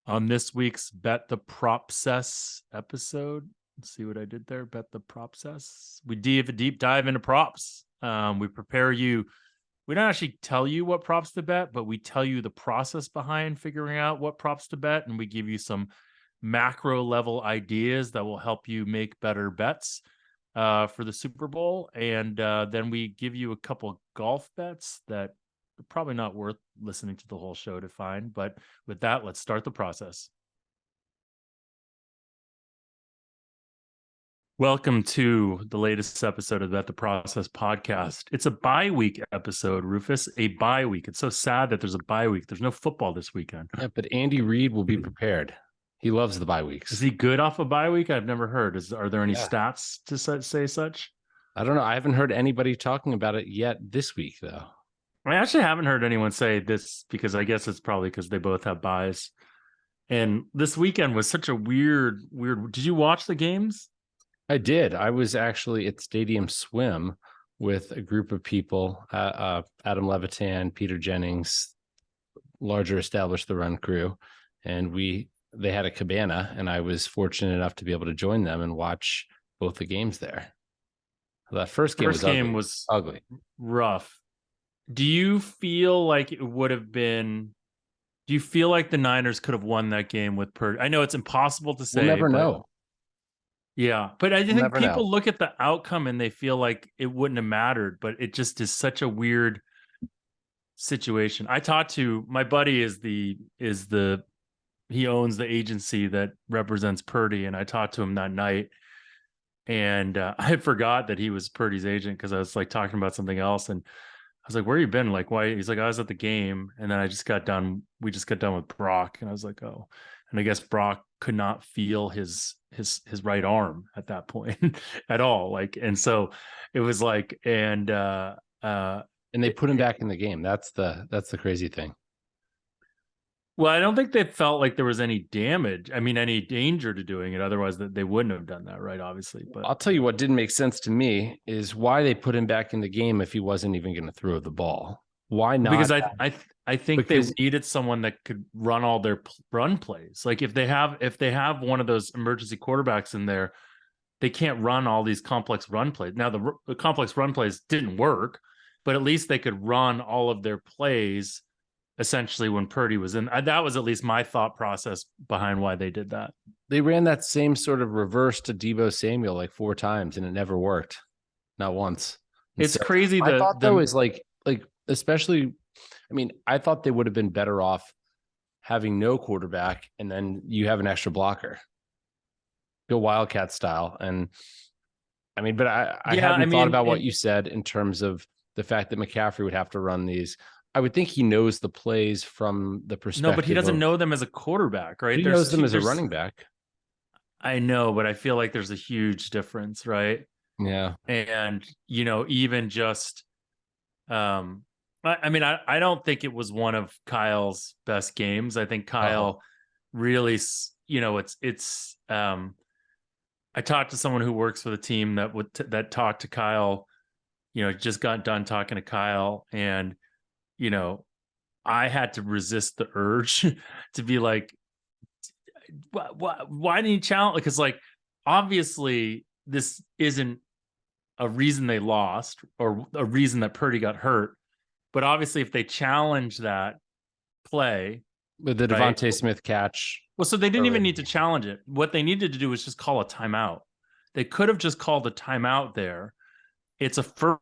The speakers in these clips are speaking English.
On this week's Bet the Propsess episode, let's see what I did there. Bet the Propsess. We deep dive into props. We prepare you. We don't actually tell you what props to bet, but we tell you the process behind figuring out what props to bet, and we give you some macro level ideas that will help you make better bets for the Super Bowl. And then we give you a couple golf bets that are probably not worth listening to the whole show to find. But with that, let's start the process. Welcome to the latest episode of Bet the Process podcast. It's a bye week episode, Rufus. A bye week. It's so sad that there's a bye week. There's no football this weekend. Yeah, but Andy Reid will be prepared. He loves the bye weeks. Is he good off a bye week? I've never heard. Are there any stats to say such? I don't know. I haven't heard anybody talking about it yet this week, though. I actually haven't heard anyone say this because I guess it's probably because they both have buys. And this weekend was such a weird. Did you watch the games? I did. I was actually at Stadium Swim with a group of people, Adam Levitan, Peter Jennings, larger established the run crew. And they had a cabana, and I was fortunate enough to be able to join them and watch both the games there. That first game was ugly. Rough. Do you feel like it would have been? Do you feel like the Niners could have won that game with Purdy? I know it's impossible to say. We'll never know. Yeah, but I think people look at the outcome and they feel like it wouldn't have mattered, but it just is such a weird situation. I talked to my buddy he owns the agency that represents Purdy, and I talked to him that night, and I forgot that he was Purdy's agent because I was like talking about something else, and I was like, "Where you been? Like, why?" He's like, "I was at the game," and then we just got done with Brock, and I was like, "Oh," and I guess Brock could not feel his right arm at that point at all, like, and so it was like, and they put him back in the game. That's the crazy thing. Well, I don't think they felt like there was any damage. I mean, any danger to doing it. Otherwise, they wouldn't have done that, right? Obviously, but I'll tell you what didn't make sense to me is why they put him back in the game if he wasn't even going to throw the ball. Why not? Because I think they needed someone that could run all their run plays. Like if they have one of those emergency quarterbacks in there, they can't run all these complex run plays. Now the complex run plays didn't work, but at least they could run all of their plays essentially when Purdy was in. That was at least my thought process behind why they did that. They ran that same sort of reverse to Deebo Samuel like 4 times and it never worked. Not once. It's crazy. I thought though is like especially, I mean, I thought they would have been better off having no quarterback and then you have an extra blocker. Go Wildcat style. And I mean, but I hadn't thought about what you said in terms of the fact that McCaffrey would have to run these. I would think he knows the plays from the perspective. No, but he doesn't know them as a quarterback, right? He knows them as a running back. I know, but I feel like there's a huge difference, right? Yeah. And, even just, I mean, I don't think it was one of Kyle's best games. I think Kyle really, it's, I talked to someone who works for the team that talked to Kyle, just got done talking to Kyle, and I had to resist the urge to be like, why didn't he challenge? Because like, obviously this isn't a reason they lost or a reason that Purdy got hurt. But obviously if they challenge that play with the Devontae Smith catch. Well, so they didn't even need to challenge it. What they needed to do was just call a timeout. They could have just called a timeout there. It's a first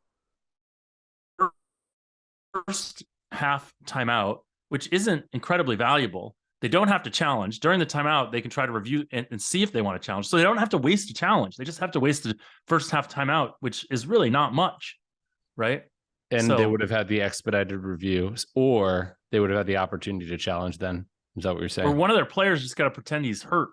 half timeout, which isn't incredibly valuable. They don't have to challenge. During the timeout, they can try to review and see if they want to challenge. So they don't have to waste a challenge. They just have to waste the first half timeout, which is really not much, right? And they would have had the expedited reviews, or they would have had the opportunity to challenge then. Is that what you're saying? Or one of their players just got to pretend he's hurt.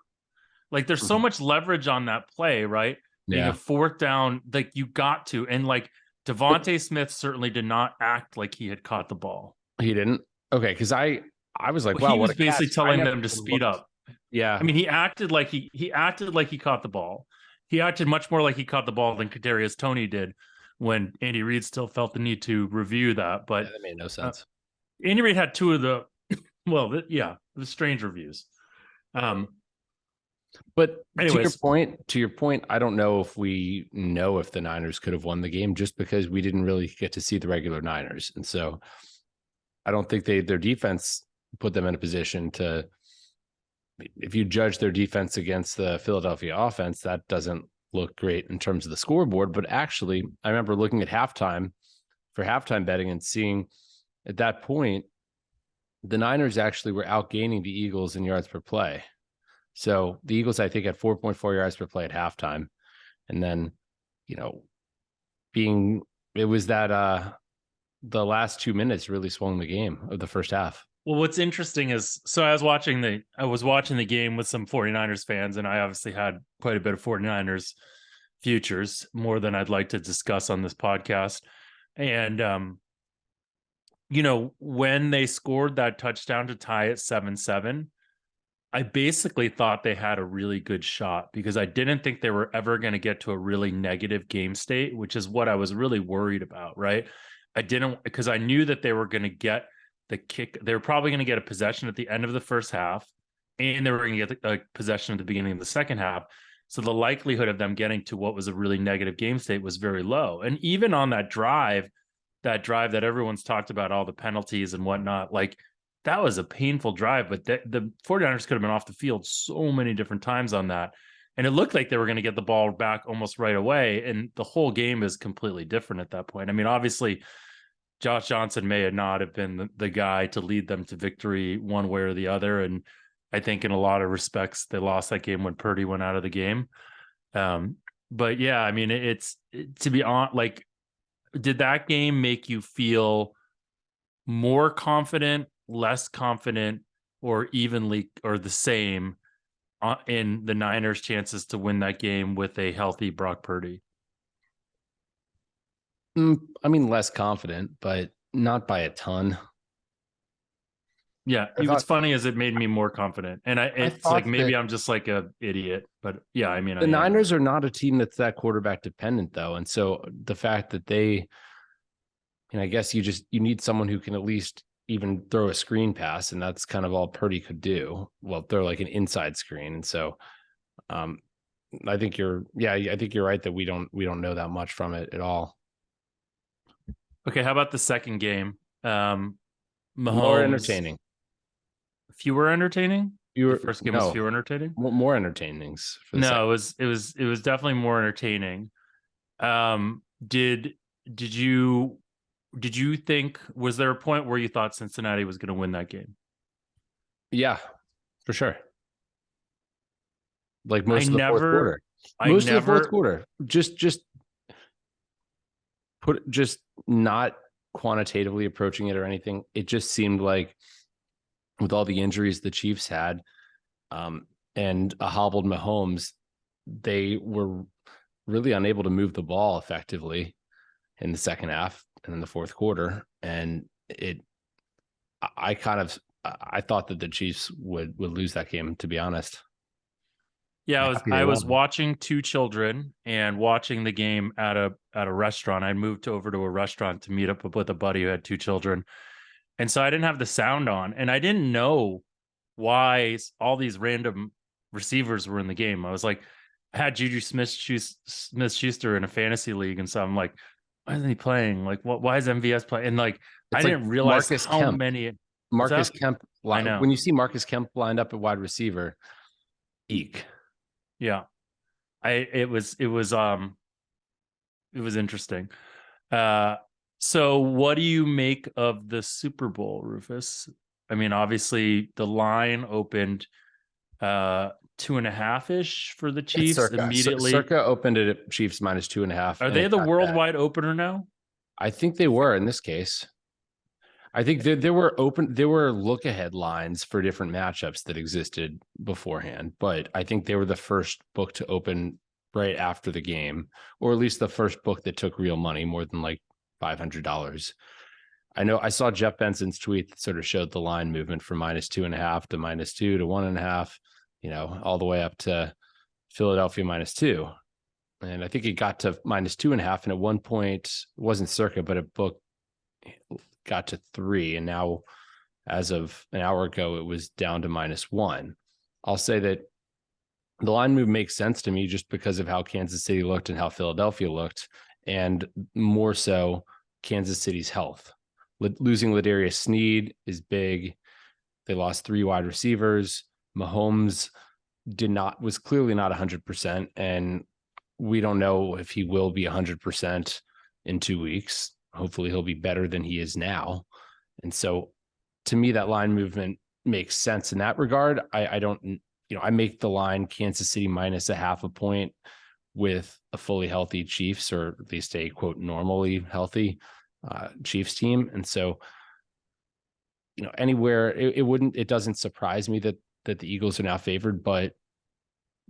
Like there's so much leverage on that play, right? Being a fourth down, like you got to. And like Devontae Smith certainly did not act like he had caught the ball. He didn't? Okay, because I was like, wow, he was basically telling them to speed up. Yeah. I mean, he acted like he caught the ball. He acted much more like he caught the ball than Kadarius Toney did when Andy Reid still felt the need to review that. But that made no sense. Andy Reid had two of the the strange reviews. But Anyways, to your point, I don't know if we know if the Niners could have won the game just because we didn't really get to see the regular Niners. And so I don't think their defense put them in a position to, if you judge their defense against the Philadelphia offense, that doesn't look great in terms of the scoreboard. But actually, I remember looking at halftime for halftime betting and seeing at that point, the Niners actually were outgaining the Eagles in yards per play. So the Eagles, I think, had 4.4 yards per play at halftime. And then, you know, it was that the last 2 minutes really swung the game of the first half. well, what's interesting is, so I was watching the game with some 49ers fans, and I obviously had quite a bit of 49ers futures, more than I'd like to discuss on this podcast. And when they scored that touchdown to tie it 7-7, I basically thought they had a really good shot, because I didn't think they were ever going to get to a really negative game state, which is what I was really worried about, right? Because I knew that they were going to get the kick. They were probably going to get a possession at the end of the first half, and they were going to get a possession at the beginning of the second half. So the likelihood of them getting to what was a really negative game state was very low. And even on that drive that everyone's talked about, all the penalties and whatnot, like, that was a painful drive, but the 49ers could have been off the field so many different times on that. And it looked like they were going to get the ball back almost right away. And the whole game is completely different at that point. I mean, obviously, Josh Johnson may not have been the guy to lead them to victory one way or the other. And I think in a lot of respects, they lost that game when Purdy went out of the game. But yeah, I mean, to be honest, like, did that game make you feel more confident, less confident, or evenly, or the same in the Niners' chances to win that game with a healthy Brock Purdy? I mean, less confident, but not by a ton. Yeah, what's funny is it made me more confident, and it's like maybe I'm just like a idiot, but yeah, I mean, the Niners are not a team that's that quarterback dependent, though, and so the fact that I guess you need someone who can at least even throw a screen pass, and that's kind of all Purdy could do. Well, throw like an inside screen, and so I think you're right that we don't know that much from it at all. Okay, how about the second game? Mahomes, more entertaining. Fewer entertaining. The first game was fewer entertaining. More entertainings. No, it was definitely more entertaining. Did you think, was there a point where you thought Cincinnati was going to win that game? Yeah, for sure. Like most of the fourth quarter. Most of the fourth quarter. Just not quantitatively approaching it or anything. It just seemed like, with all the injuries the Chiefs had, and a hobbled Mahomes, they were really unable to move the ball effectively in the second half and in the fourth quarter. And I thought that the Chiefs would lose that game, to be honest. Yeah, I was watching two children and watching the game at a restaurant. I moved over to a restaurant to meet up with a buddy who had two children. And so I didn't have the sound on, and I didn't know why all these random receivers were in the game. I was like, I had Juju Smith-Schuster in a fantasy league, and so I'm like, why isn't he playing? Like, why is MVS playing? And like, I didn't realize how many. Marcus Kemp. I know. When you see Marcus Kemp lined up at wide receiver, eek. Yeah, it was interesting. So what do you make of the Super Bowl, Rufus? I mean, obviously the line opened 2.5-ish for the Chiefs immediately. Circa opened it at Chiefs minus 2.5. Are they the worldwide opener now? I think they were in this case. I think there were look ahead lines for different matchups that existed beforehand, but I think they were the first book to open right after the game, or at least the first book that took real money, more than like $500. I know I saw Jeff Benson's tweet that sort of showed the line movement from minus 2.5 to minus 2 to 1.5, all the way up to Philadelphia minus 2. And I think it got to minus 2.5. And at one point, it wasn't circa, but a book got to 3. And now, as of an hour ago, it was down to minus 1. I'll say that the line move makes sense to me just because of how Kansas City looked and how Philadelphia looked, and more so Kansas City's health. Losing Ladarius Sneed is big. They lost 3 wide receivers. Mahomes was clearly not 100%, and we don't know if he will be 100% in 2 weeks. Hopefully he'll be better than he is now. And so to me, that line movement makes sense in that regard. I don't, I make the line Kansas City minus a half a point with a fully healthy Chiefs, or at least a quote normally healthy Chiefs team. And so, anywhere it doesn't surprise me that the Eagles are now favored, but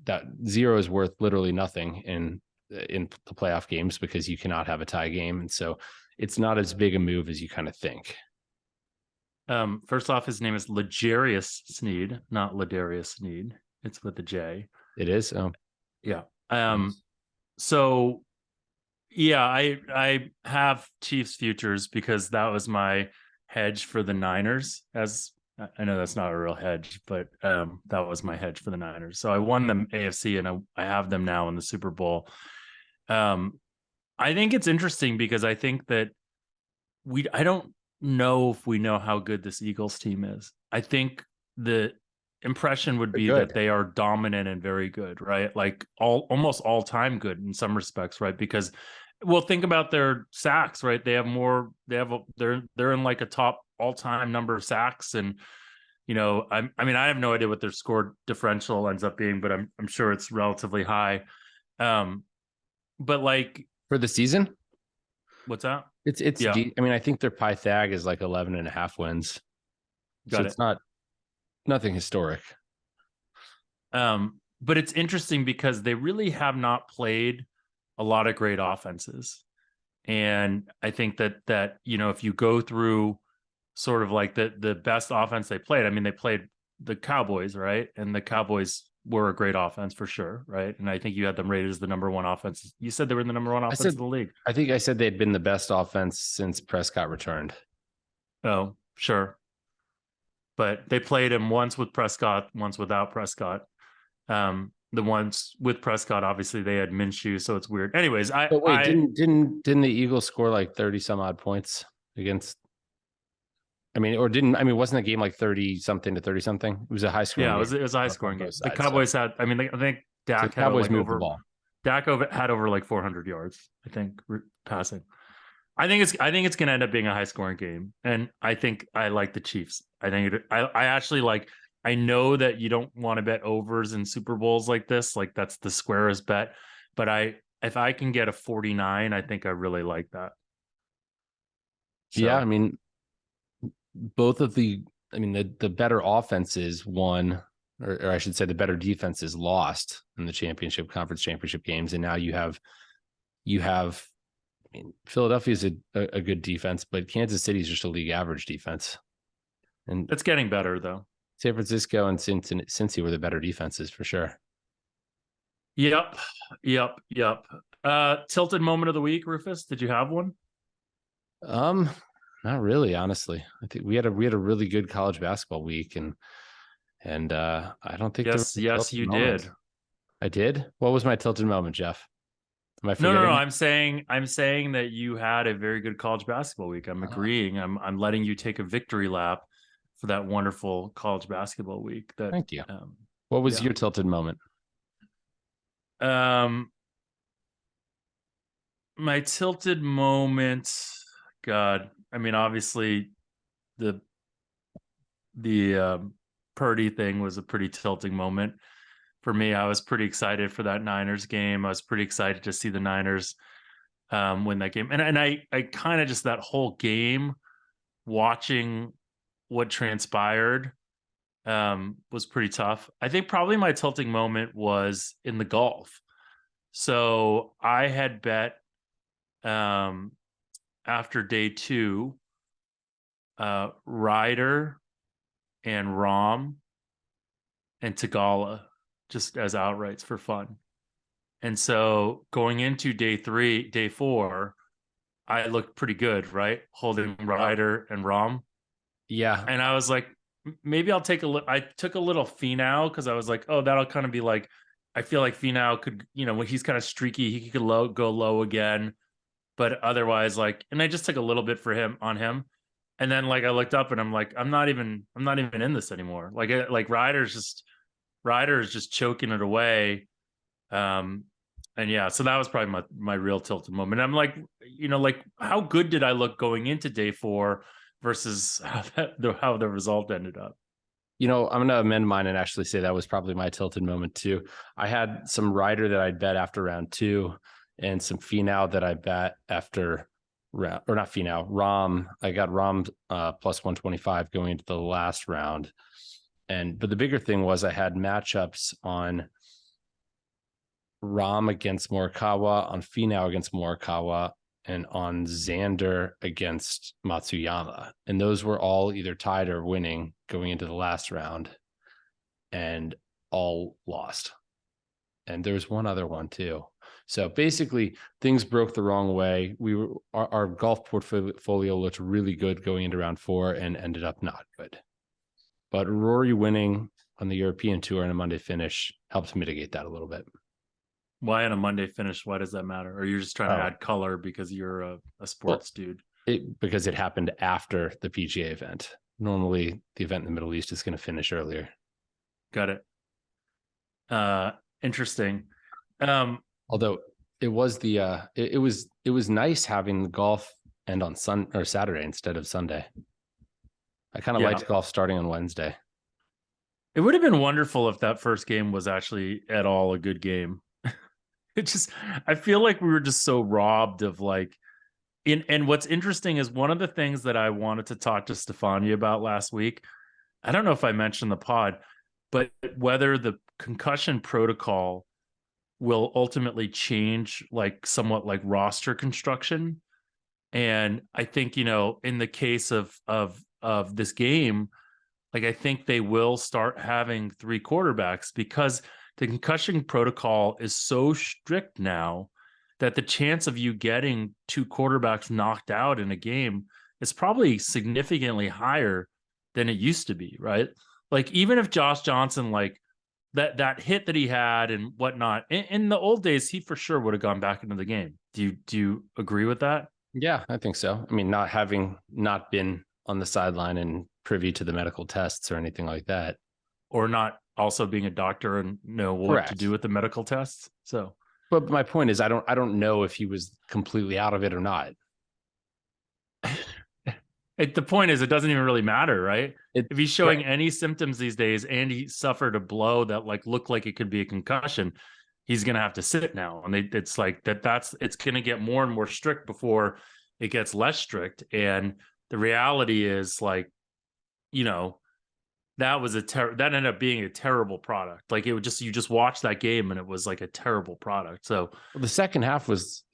that 0 is worth literally nothing in the playoff games because you cannot have a tie game. And so it's not as big a move as you kind of think. First off, his name is L'Jarius Sneed, not Ladarius Sneed. It's with a J. It is. Oh, yeah. nice. So yeah, I have Chiefs futures because that was my hedge for the Niners. As I know that's not a real hedge, but that was my hedge for the Niners. So I won them AFC, and I have them now in the Super Bowl. I think it's interesting because I think that I don't know if we know how good this Eagles team is. I think the impression would be that they are dominant and very good, right? Like almost all time good in some respects, right? Because think about their sacks, right? They're in like a top all time number of sacks, and I have no idea what their score differential ends up being, but I'm sure it's relatively high. But like for the season, what's that? It's yeah. I think their Pythag is like 11.5 wins. So it's not nothing historic. But it's interesting because they really have not played a lot of great offenses. And I think that if you go through sort of like the best offense they played, they played the Cowboys, right? And the Cowboys were a great offense for sure, right? And I think you had them rated as the number 1 offense. You said they were the number 1 offense in the league. I think I said they'd been the best offense since Prescott returned. Oh, sure. But they played him once with Prescott, once without Prescott. The ones with Prescott, obviously they had Minshew, so it's weird. Anyways, didn't the Eagles score like 30 some odd points against? Wasn't the game like 30 something to 30 something? It was a high scoring. Yeah, it was a high scoring game. The Cowboys had, I think Dak had Cowboys moved the ball. Dak had over like 400 yards, I think, passing. I think it's going to end up being a high scoring game, and I think I like the Chiefs. I actually like. I know that you don't want to bet overs in Super Bowls like this, like that's the squarest bet. But if I can get a 49, I think I really like that. So. Yeah, both of the better offenses won, or I should say the better defenses lost in the conference championship games. And now you have Philadelphia is a good defense, but Kansas City is just a league average defense. And it's getting better though. San Francisco and Cincy were the better defenses for sure. Yep. Tilted moment of the week, Rufus. Did you have one? Not really, honestly. I think we had a really good college basketball week, and I don't think yes, you did. I did. What was my tilted moment, Jeff? Am I forgetting? No. I'm saying that you had a very good college basketball week. I'm agreeing. I'm letting you take a victory lap for that wonderful college basketball week. Thank you. What was your tilted moment? My tilted moment, God. Obviously the Purdy thing was a pretty tilting moment for me. I was pretty excited for that Niners game. I was pretty excited to see the Niners win that game. And I kind of just that whole game watching what transpired was pretty tough. I think probably my tilting moment was in the golf. So I had bet after day 2 Ryder and Rahm and Tagala just as outrights for fun. And so going into day 4, I looked pretty good, right? Holding Ryder and Rahm. Yeah. And I was like, maybe I'll take a look. I took a little Finau because I was like, oh, that'll kind of be like, I feel like Finau could, when he's kind of streaky, he could go low again. But otherwise, like, and I just took a little bit for him on him. And then like I looked up and I'm like, I'm not even in this anymore. Like Ryder's just choking it away. And yeah, so that was probably my real tilted moment. I'm like, like how good did I look going into day 4 versus how the result ended up? I'm going to amend mine and actually say that was probably my tilted moment too. I had some Ryder that I'd bet after round 2 and some Finau that I bet after round, or not Finau, Rom. I got Rom plus 125 going into the last round. But the bigger thing was I had matchups on Rom against Morikawa, on Finau against Morikawa, and on Xander against Matsuyama. And those were all either tied or winning going into the last round, and all lost. And there was one other one too. So basically things broke the wrong way. Our golf portfolio looked really good going into round 4 and ended up not good. But Rory winning on the European Tour and a Monday finish helped mitigate that a little bit. Why on a Monday finish? Why does that matter? Or you're just trying to add color because you're a sports dude? Because it happened after the PGA event. Normally the event in the Middle East is going to finish earlier. Got it. Interesting. Although it was it was nice having the golf end on Saturday instead of Sunday. I kind of liked golf starting on Wednesday. It would have been wonderful if that first game was actually at all a good game. I feel like we were just so robbed of like, and what's interesting is one of the things that I wanted to talk to Stefania about last week. I don't know if I mentioned the pod, but whether the concussion protocol will ultimately change like somewhat like roster construction. And I think, in the case of this game, like I think they will start having 3 quarterbacks because the concussion protocol is so strict now that the chance of you getting 2 quarterbacks knocked out in a game is probably significantly higher than it used to be, right? Like even if Josh Johnson, like that hit that he had and whatnot, in the old days, he for sure would have gone back into the game. Do you agree with that? Yeah, I think so. I mean, not having not been on the sideline and privy to the medical tests or anything like that. Or not also being a doctor and know what to do with the medical tests. So, but my point is, I don't know if he was completely out of it or not. The point is, it doesn't even really matter, right? If he's showing any symptoms these days and he suffered a blow that like looked like it could be a concussion, he's going to have to sit now. And it's like it's going to get more and more strict before it gets less strict. And the reality is like, that ended up being a terrible product. Like you just watched that game and it was like a terrible product. So the second half was,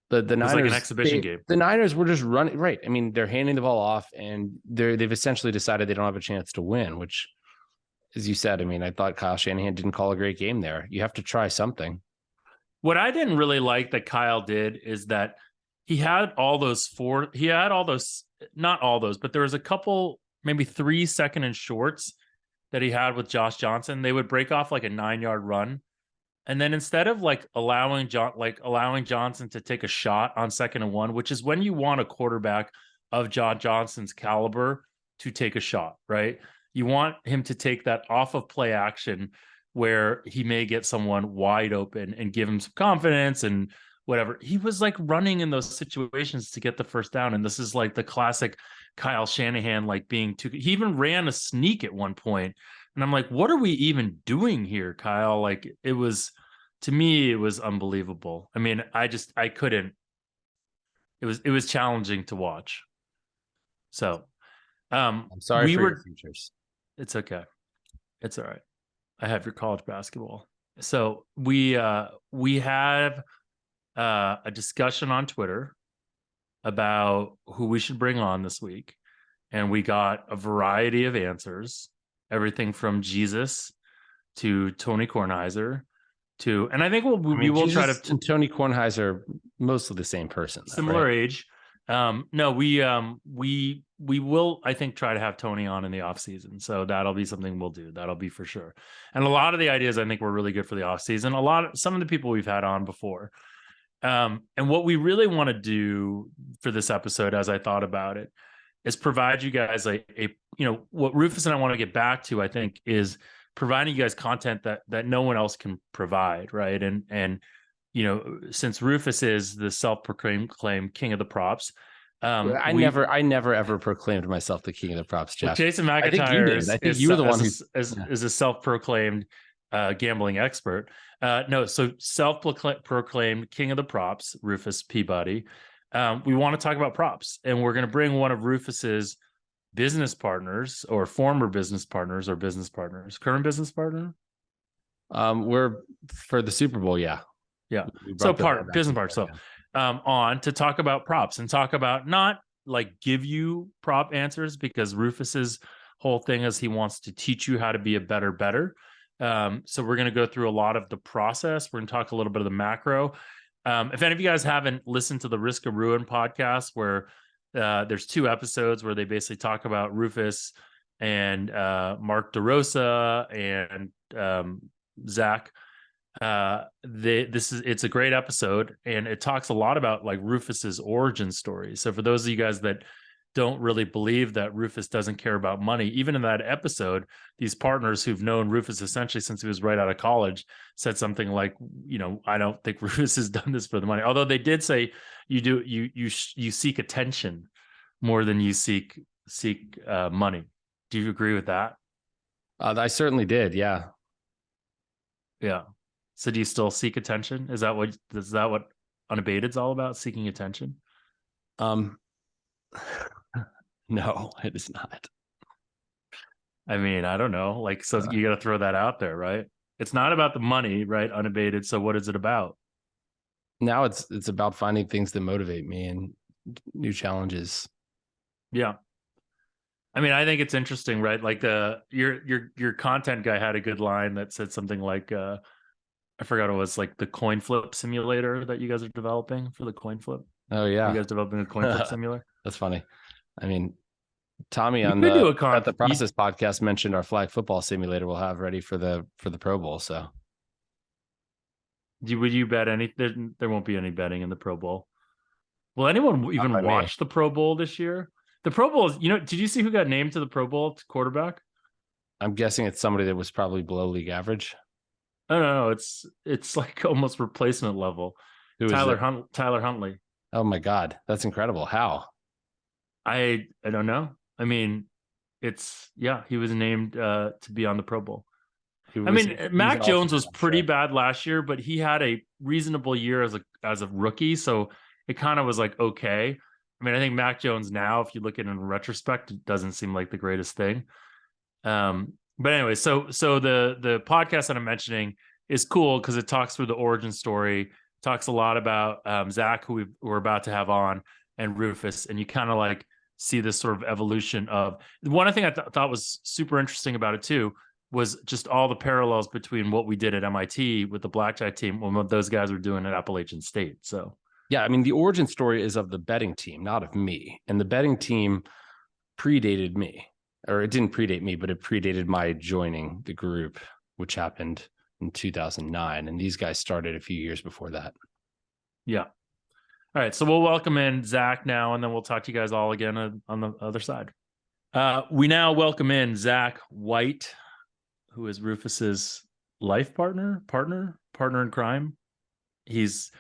the Niners, like an exhibition game. The Niners were just running right. I mean, they're handing the ball off and they've essentially decided they don't have a chance to win, which, as you said, I mean, I thought Kyle Shanahan didn't call a great game there. You have to try something. What I didn't really like that Kyle did is that he had all those, not all those, but there was a couple, maybe 3 second and shorts that he had with Josh Johnson. They would break off like a 9-yard run. And then instead of like allowing Johnson to take a shot on 2nd and 1, which is when you want a quarterback of John Johnson's caliber to take a shot, right? You want him to take that off of play action where he may get someone wide open and give him some confidence and whatever. He was like running in those situations to get the first down. And this is like the classic Kyle Shanahan, like being he even ran a sneak at one point. And I'm like, what are we even doing here, Kyle? Like to me, it was unbelievable. I mean, I couldn't, it was challenging to watch. So, I'm sorry for your futures. It's okay. It's all right. I have your college basketball. So we have a discussion on Twitter about who we should bring on this week. And we got a variety of answers. Everything from Jesus to Tony Kornheiser and I think we will try to. And Tony Kornheiser, mostly the same person. Similar age. No, we will, I think, try to have Tony on in the off season. So that'll be something we'll do. That'll be for sure. And a lot of the ideas I think were really good for the off season. Some of the people we've had on before. And what we really want to do for this episode, as I thought about it, is provide you guys what Rufus and I want to get back to, I think, is providing you guys content that no one else can provide, right? And since Rufus is the self-proclaimed king of the props, I never ever proclaimed myself the king of the props, Jeff. Jason McIntyre I think you did. I think you were the one who is a self-proclaimed gambling expert. No, so self-proclaimed king of the props, Rufus Peabody. We want to talk about props, and we're going to bring one of Rufus's business partners or former business partners or business partners, current business partner. We're for the Super Bowl. Yeah. So business partner. So on to talk about props and talk about not like give you prop answers, because Rufus's whole thing is he wants to teach you how to be a better. So we're going to go through a lot of the process. We're going to talk a little bit of the macro. If any of you guys haven't listened to the Risk of Ruin podcast, where there's 2 episodes where they basically talk about Rufus and Mark DeRosa and Zach. It's a great episode, and it talks a lot about like Rufus's origin story. So for those of you guys that don't really believe that Rufus doesn't care about money, even in that episode, these partners who've known Rufus essentially since he was right out of college said something like, I don't think Rufus has done this for the money. Although they did say you seek attention more than you seek money. Do you agree with that? I certainly did. Yeah. Yeah. So do you still seek attention? Is that what Unabated's all about? Seeking attention? No, it is not. I mean, I don't know. Like, so you got to throw that out there, right? It's not about the money, right? Unabated. So what is it about? Now it's about finding things that motivate me and new challenges. Yeah. I mean, I think it's interesting, right? Like your content guy had a good line that said something like, I forgot what it was, like the coin flip simulator that you guys are developing for the coin flip. Oh yeah. You guys developing a coin flip simulator? That's funny. I mean, Tommy on the Process podcast mentioned our flag football simulator we'll have ready for the Pro Bowl. So would you bet any? There won't be any betting in the Pro Bowl. Will anyone even watch the Pro Bowl this year? The Pro Bowl is, did you see who got named to the Pro Bowl quarterback? I'm guessing it's somebody that was probably below league average. Oh no, it's like almost replacement level. Tyler Huntley. Oh my God, that's incredible. How? I don't know. I mean, he was named to be on the Pro Bowl. Mac Jones was pretty bad last year, but he had a reasonable year as a rookie, so it kind of was like okay. I mean, I think Mac Jones now, if you look at it in retrospect, it doesn't seem like the greatest thing. But anyway, so the podcast that I'm mentioning is cool because it talks through the origin story, talks a lot about Zach, who we're about to have on, and Rufus, and you kind of like see this sort of evolution of one thing I thought was super interesting about it too was just all the parallels between what we did at MIT with the blackjack team and what those guys were doing at Appalachian State. So yeah, I mean, the origin story is of the betting team, not of me. And the betting team predated me, or it didn't predate me, but it predated my joining the group, which happened in 2009. And these guys started a few years before that. Yeah. All right. So we'll welcome in Zach now, and then we'll talk to you guys all again on the other side. We now welcome in Zack White, who is Rufus's life partner in crime. He's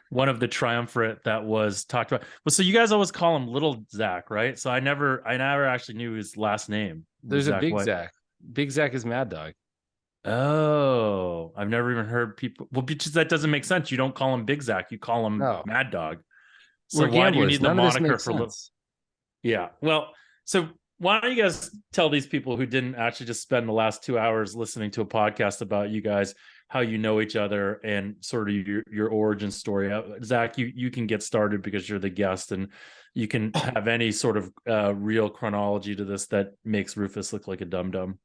one of the triumvirate that was talked about. Well, so you guys always call him Little Zach, right? So I never actually knew his last name. There's a Big Zach. Big Zach is Mad Dog. Oh, I've never even heard people. Well, because that doesn't make sense. You don't call him Big Zach. You call him Mad Dog. So why do you need the moniker for Little? Yeah. Well, so why don't you guys tell these people who didn't actually just spend the last 2 hours listening to a podcast about you guys, how you know each other and sort of your origin story. Zach, you can get started because you're the guest, and you can have any sort of real chronology to this that makes Rufus look like a dum-dum.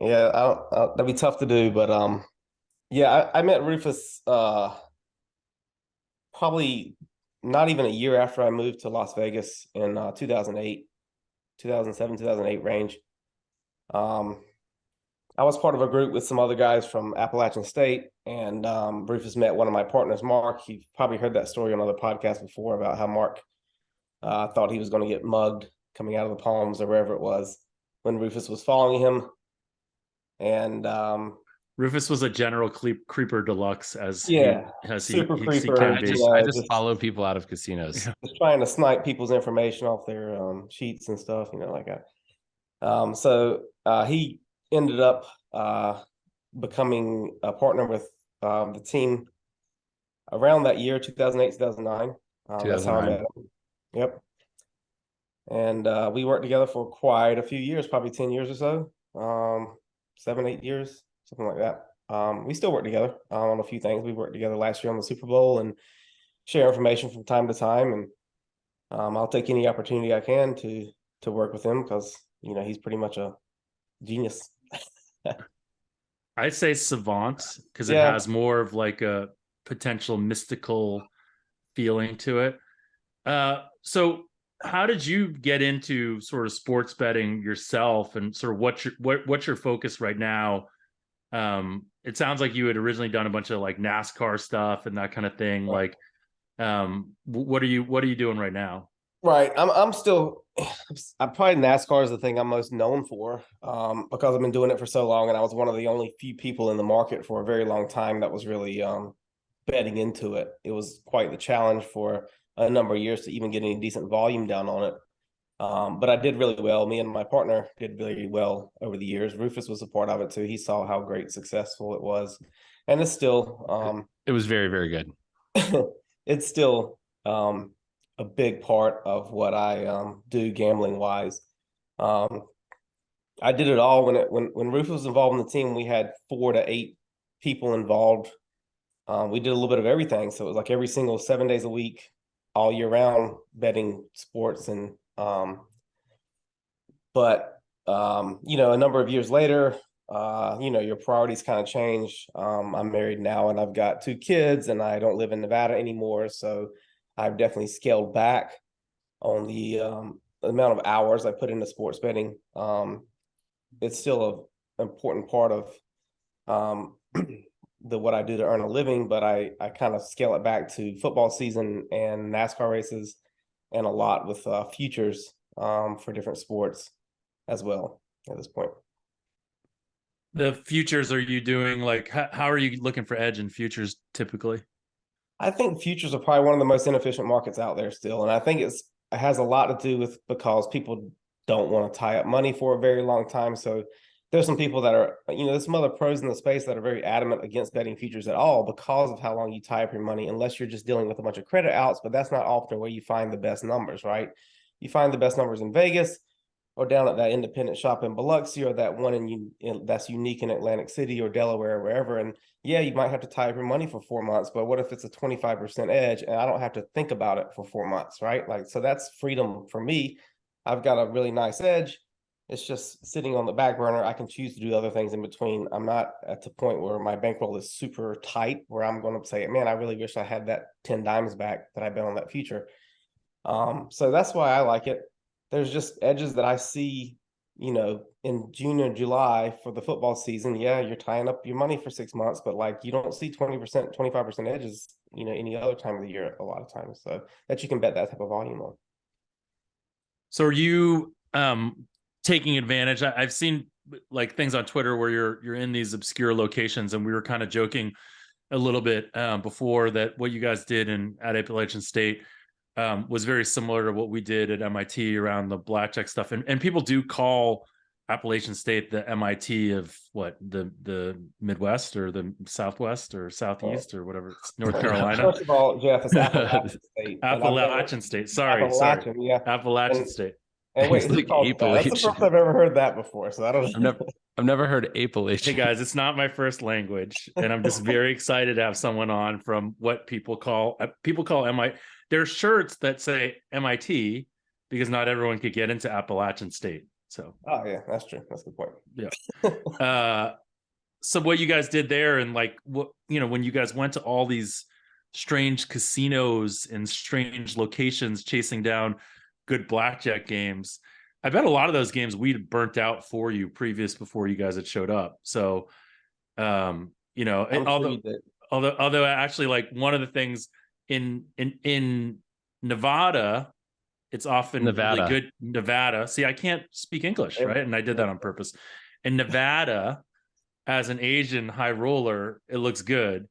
Yeah, that'd be tough to do, but yeah, I met Rufus probably not even a year after I moved to Las Vegas in 2008, 2007, 2008 range. I was part of a group with some other guys from Appalachian State, and Rufus met one of my partners, Mark. You've probably heard that story on other podcasts before about how Mark thought he was going to get mugged coming out of the Palms or wherever it was when Rufus was following him. And Rufus was a general creeper deluxe, as yeah, he super he creeper. can I be. just, you know, I just follow people out of casinos. just trying to snipe people's information off their sheets and stuff, like that. So he ended up becoming a partner with the team around that year, 2008, 2009. That's how I met him. Yep. And we worked together for quite a few years, probably 10 years or so, 7, 8 years, something like that. We still work together on a few things. We worked together last year on the Super Bowl and share information from time to time. And I'll take any opportunity I can to work with him because, he's pretty much a genius. I'd say savant because it Yeah. has more of like a potential mystical feeling to it. So how did you get into sort of sports betting yourself, and sort of what's your focus right now? It sounds like you had originally done a bunch of like NASCAR stuff and that kind of thing. Right. Like, what are you doing right now? Right. I'm still, I'm probably NASCAR is the thing I'm most known for, because I've been doing it for so long, and I was one of the only few people in the market for a very long time that was really betting into it. It was quite the challenge for a number of years to even get any decent volume down on it. But I did really well. Me and my partner did really well over the years. Rufus was a part of it too. He saw how great successful it was, and it's still It was very, very good. it's still a big part of what I do gambling wise. I did it all when Rufus was involved in the team. We had 4 to 8 people involved. We did a little bit of everything, so it was like every single 7 days a week, all year round, betting sports. And but a number of years later, your priorities kind of change. I'm married now, and I've got 2 kids, and I don't live in Nevada anymore, so I've definitely scaled back on the amount of hours I put into sports betting. It's still an important part of what I do to earn a living, but I kind of scale it back to football season and NASCAR races, and a lot with futures for different sports as well at this point. The futures, are you doing like, how are you looking for edge in futures typically? I think futures are probably one of the most inefficient markets out there still. And I think it has a lot to do with because people don't want to tie up money for a very long time. So there's some people that are, there's some other pros in the space that are very adamant against betting futures at all because of how long you tie up your money, unless you're just dealing with a bunch of credit outs. But that's not often where you find the best numbers, right? You find the best numbers in Vegas, or down at that independent shop in Biloxi, or that one that's unique in Atlantic City or Delaware, or wherever. And yeah, you might have to tie up your money for 4 months, but what if it's a 25% edge and I don't have to think about it for 4 months, right? Like, so that's freedom for me. I've got a really nice edge. It's just sitting on the back burner. I can choose to do other things in between. I'm not at the point where my bankroll is super tight where I'm going to say, man, I really wish I had that 10 dimes back that I bet on that future. So that's why I like it. There's just edges that I see, in June or July for the football season. Yeah, you're tying up your money for 6 months, but like you don't see 20%, 25% edges, any other time of the year a lot of times. So that you can bet that type of volume on. So are you taking advantage? I've seen like things on Twitter where you're in these obscure locations, and we were kind of joking a little bit before that what you guys did at Appalachian State was very similar to what we did at MIT around the blackjack stuff. And people do call Appalachian State the MIT of what, the Midwest or the Southwest or Southeast or whatever, North Carolina. First of all, Jeff, it's Appalachian State. Appalachian State. Sorry. Yeah. Appalachian State. And wait, It's like that's the first I've ever heard that before. So I don't know. I've never heard Appalachian. Hey guys, it's not my first language, and I'm just very excited to have someone on from what people call MIT. There's shirts that say MIT because not everyone could get into Appalachian State. So, oh yeah, that's true. That's a good point. Yeah. So what you guys did there, and like what when you guys went to all these strange casinos in strange locations chasing down good blackjack games. I bet a lot of those games we'd burnt out for you before you guys had showed up. So, you know, I'm sure you did. although actually, like, one of the things in Nevada, it's often really Nevada. good. Nevada. See, I can't speak English, Yeah. right? And I did that on purpose. In Nevada, as an Asian high roller, it looks good.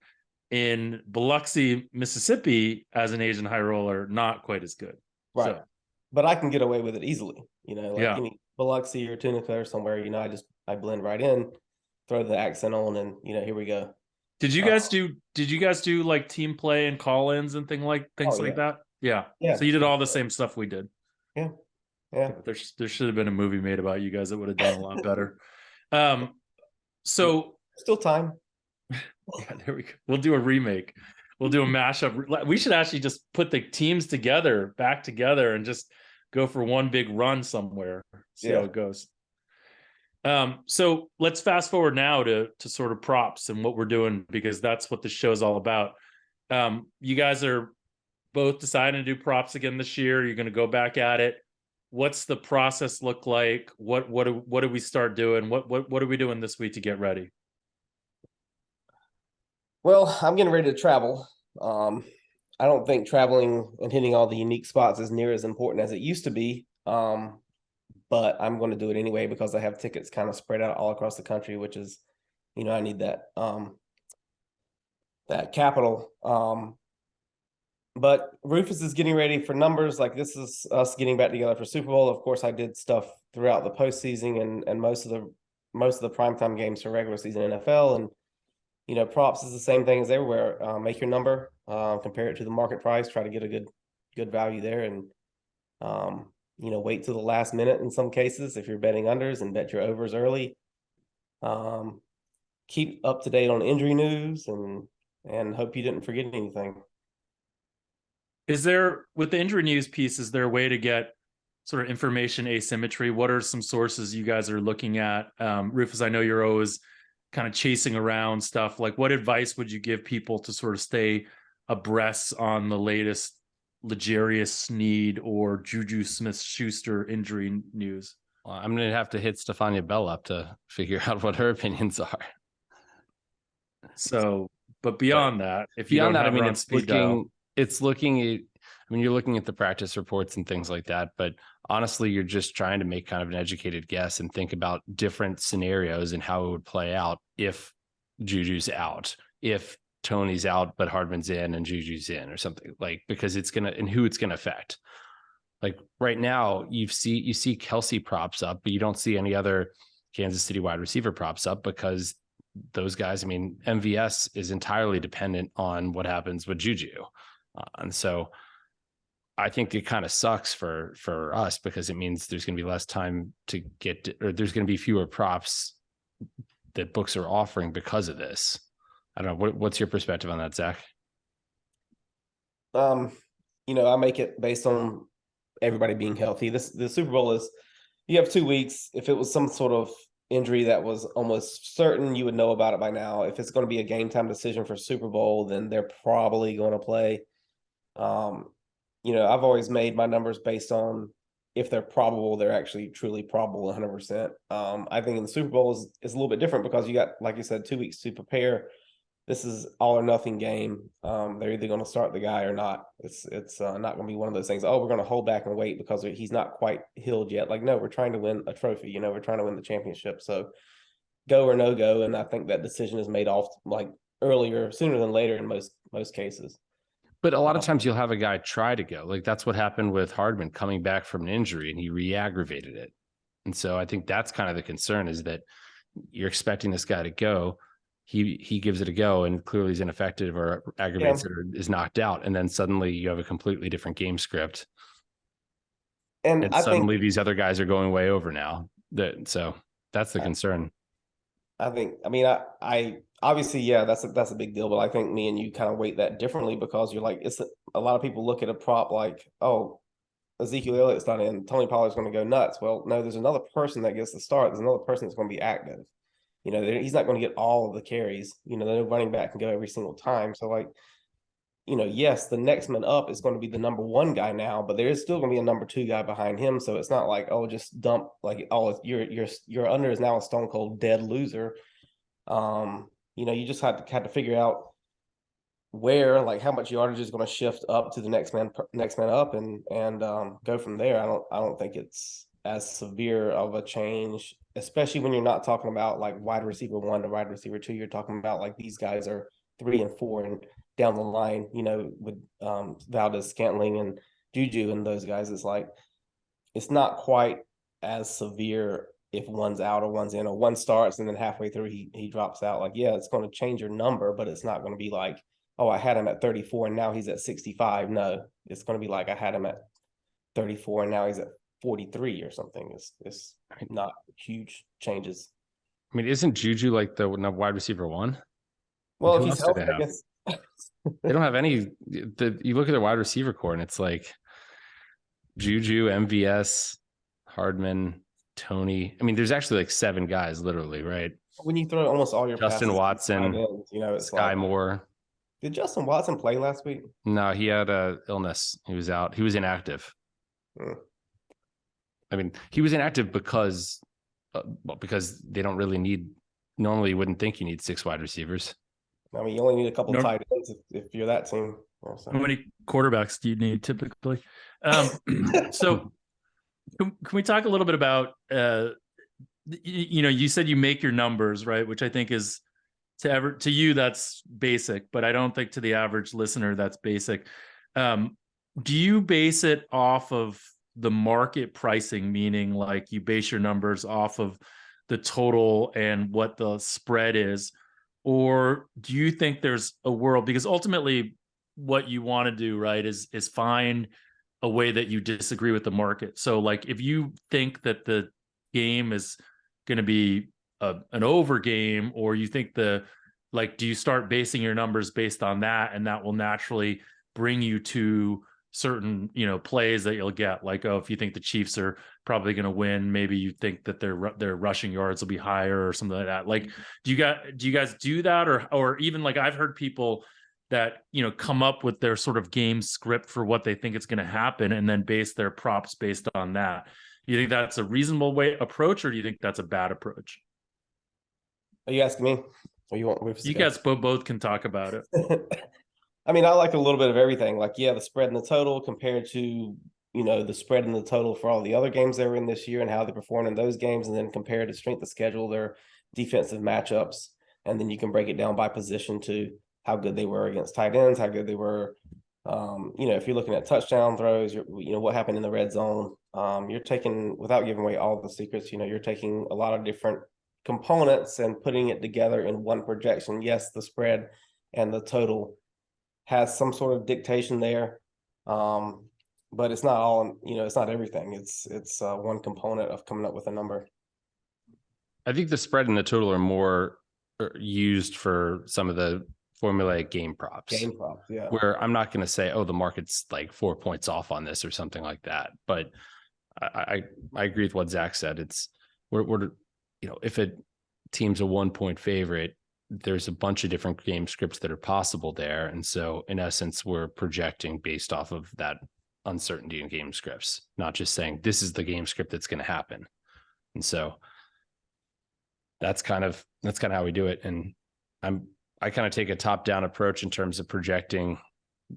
In Biloxi, Mississippi, as an Asian high roller, not quite as good. Right. So, But I can get away with it easily. You know, like yeah. any Biloxi or Tunica or somewhere, you know, I blend right in, throw the accent on, and you know, here we go. Did you guys do like team play and call-ins and things like yeah. that? Yeah. Yeah. So you did all the same stuff we did. Yeah. Yeah. There should have been a movie made about you guys that would have done a lot better. So Still time. yeah, there we go. We'll do a remake. We'll do a mashup. We should actually just put the teams back together, and just go for one big run somewhere. See how it goes. So let's fast forward now to sort of props and what we're doing, because that's what the show is all about. You guys are both deciding to do props again this year. You're going to go back at it. What's the process look like? What do we start doing? What are we doing this week to get ready? Well, I'm getting ready to travel. I don't think traveling and hitting all the unique spots is near as important as it used to be. But I'm going to do it anyway because I have tickets kind of spread out all across the country, which is, you know, I need that that capital. But Rufus is getting ready for numbers. Like, this is us getting back together for Super Bowl. Of course, I did stuff throughout the postseason and most of the primetime games for regular season NFL. And you know, props is the same thing as everywhere. Make your number, compare it to the market price, try to get a good value there, and you know, wait till the last minute in some cases if you're betting unders, and bet your overs early. Keep up to date on injury news, and hope you didn't forget anything. Is there, with the injury news piece, is there a way to get sort of information asymmetry? What are some sources you guys are looking at? Rufus, I know you're always kind of chasing around stuff. Like, what advice would you give people to sort of stay abreast on the latest L'Jarius Sneed or Juju Smith-Schuster injury news? Well, I'm going to have to hit Stefania Bell up to figure out what her opinions are. So, but beyond that, if you Beyond don't that, I have mean, her on speed dial, you're looking at the practice reports and things like that, but honestly, you're just trying to make kind of an educated guess and think about different scenarios and how it would play out if Juju's out, if Tony's out, but Hardman's in and Juju's in, or something, like, because it's going to, and who it's going to affect. Like right now, you see Kelsey props up, but you don't see any other Kansas City wide receiver props up, because those guys, I mean, MVS is entirely dependent on what happens with Juju. And so I think it kind of sucks for us, because it means there's going to be less time to get, or there's going to be fewer props that books are offering because of this. I don't know. What's your perspective on that, Zach? You know, I make it based on everybody being healthy. The Super Bowl is, you have 2 weeks. If it was some sort of injury that was almost certain, you would know about it by now. If it's going to be a game time decision for Super Bowl, then they're probably going to play. You know, I've always made my numbers based on if they're probable, they're actually truly probable 100%. I think in the Super Bowl is a little bit different, because you got, like you said, 2 weeks to prepare. This is all or nothing game. They're either going to start the guy or not. It's not going to be one of those things, oh, we're going to hold back and wait because he's not quite healed yet. Like, no, we're trying to win a trophy. You know, we're trying to win the championship. So go or no go. And I think that decision is made off like sooner than later in most cases. But a lot of times you'll have a guy try to go. Like, that's what happened with Hardman coming back from an injury, and he re-aggravated it. And so I think that's kind of the concern, is that you're expecting this guy to go. He gives it a go, and clearly he's ineffective or aggravates it or is knocked out. And then suddenly you have a completely different game script. And suddenly these other guys are going way over now. So that's the concern. I obviously, yeah, that's a big deal, but I think me and you kind of weight that differently, because you're like, a lot of people look at a prop like, oh, Ezekiel Elliott's not in, Tony Pollard's going to go nuts. Well, no, there's another person that gets the start. There's another person that's going to be active. You know, he's not going to get all of the carries. You know, no running back can go every single time. So like, yes, the next man up is going to be the number one guy now, but there is still going to be a number two guy behind him. So it's not like, oh, just dump like, oh, your under is now a stone cold dead loser. You just had to figure out where, like, how much yardage is going to shift up to the next man up, and go from there. I don't think it's as severe of a change, especially when you're not talking about like wide receiver 1 to wide receiver 2. You're talking about like these guys are 3 and 4 and down the line, with Valdez, Scantling, and Juju, and those guys. It's like, it's not quite as severe if one's out or one's in, or one starts and then halfway through he drops out. Like, yeah, it's going to change your number, but it's not going to be like, oh, I had him at 34 and now he's at 65. No, it's going to be like, I had him at 34 and now he's at 43 or something. It's not huge changes. I mean, isn't Juju like the wide receiver 1? Well, Who if he's else do healthy, they I have? guess. They don't have any. You look at their wide receiver core, and it's like Juju, MVS, Hardman, Tony. I mean, there's actually like 7 guys, literally, right? When you throw almost all your Justin passes Watson, ends, it's Sky like, Moore. did Justin Watson play last week? No, he had a illness. He was out. He was inactive. I mean, he was inactive because they don't really need. Normally, you wouldn't think you need 6 wide receivers. I mean, you only need a couple of tight ends if you're that team. How many quarterbacks do you need typically? So can we talk a little bit about, you said you make your numbers, right? Which I think is to you, that's basic, but I don't think to the average listener, that's basic. Do you base it off of the market pricing, meaning like you base your numbers off of the total and what the spread is? Or do you think there's a world, because ultimately what you want to do, right, is find a way that you disagree with the market. So like if you think that the game is going to be an over game, or you think do you start basing your numbers based on that, and that will naturally bring you to certain, plays that you'll get, like, oh, if you think the Chiefs are probably going to win, maybe you think that their rushing yards will be higher or something like that. Like, do you guys do that? Or even like I've heard people that, come up with their sort of game script for what they think is going to happen and then base their props based on that. You think that's a reasonable approach, or do you think that's a bad approach? Are you asking me? Or you want Rufus? You guys both can talk about it. I mean, I like a little bit of everything. Like, yeah, the spread and the total compared to, the spread and the total for all the other games they were in this year and how they performed in those games, and then compared to strength of schedule, their defensive matchups. And then you can break it down by position to how good they were against tight ends, how good they were. If you're looking at touchdown throws, what happened in the red zone. You're taking, without giving away all the secrets, you're taking a lot of different components and putting it together in one projection. Yes, the spread and the total has some sort of dictation there, but it's not all. It's not everything. It's one component of coming up with a number. I think the spread and the total are more used for some of the formulaic game props. Yeah. Where I'm not going to say, oh, the market's like 4 points off on this or something like that. But I agree with what Zach said. It's we're if a team's a 1 point favorite, there's a bunch of different game scripts that are possible there. And so in essence, we're projecting based off of that uncertainty in game scripts, not just saying this is the game script that's going to happen. And so that's kind of how we do it. And I kind of take a top down approach in terms of projecting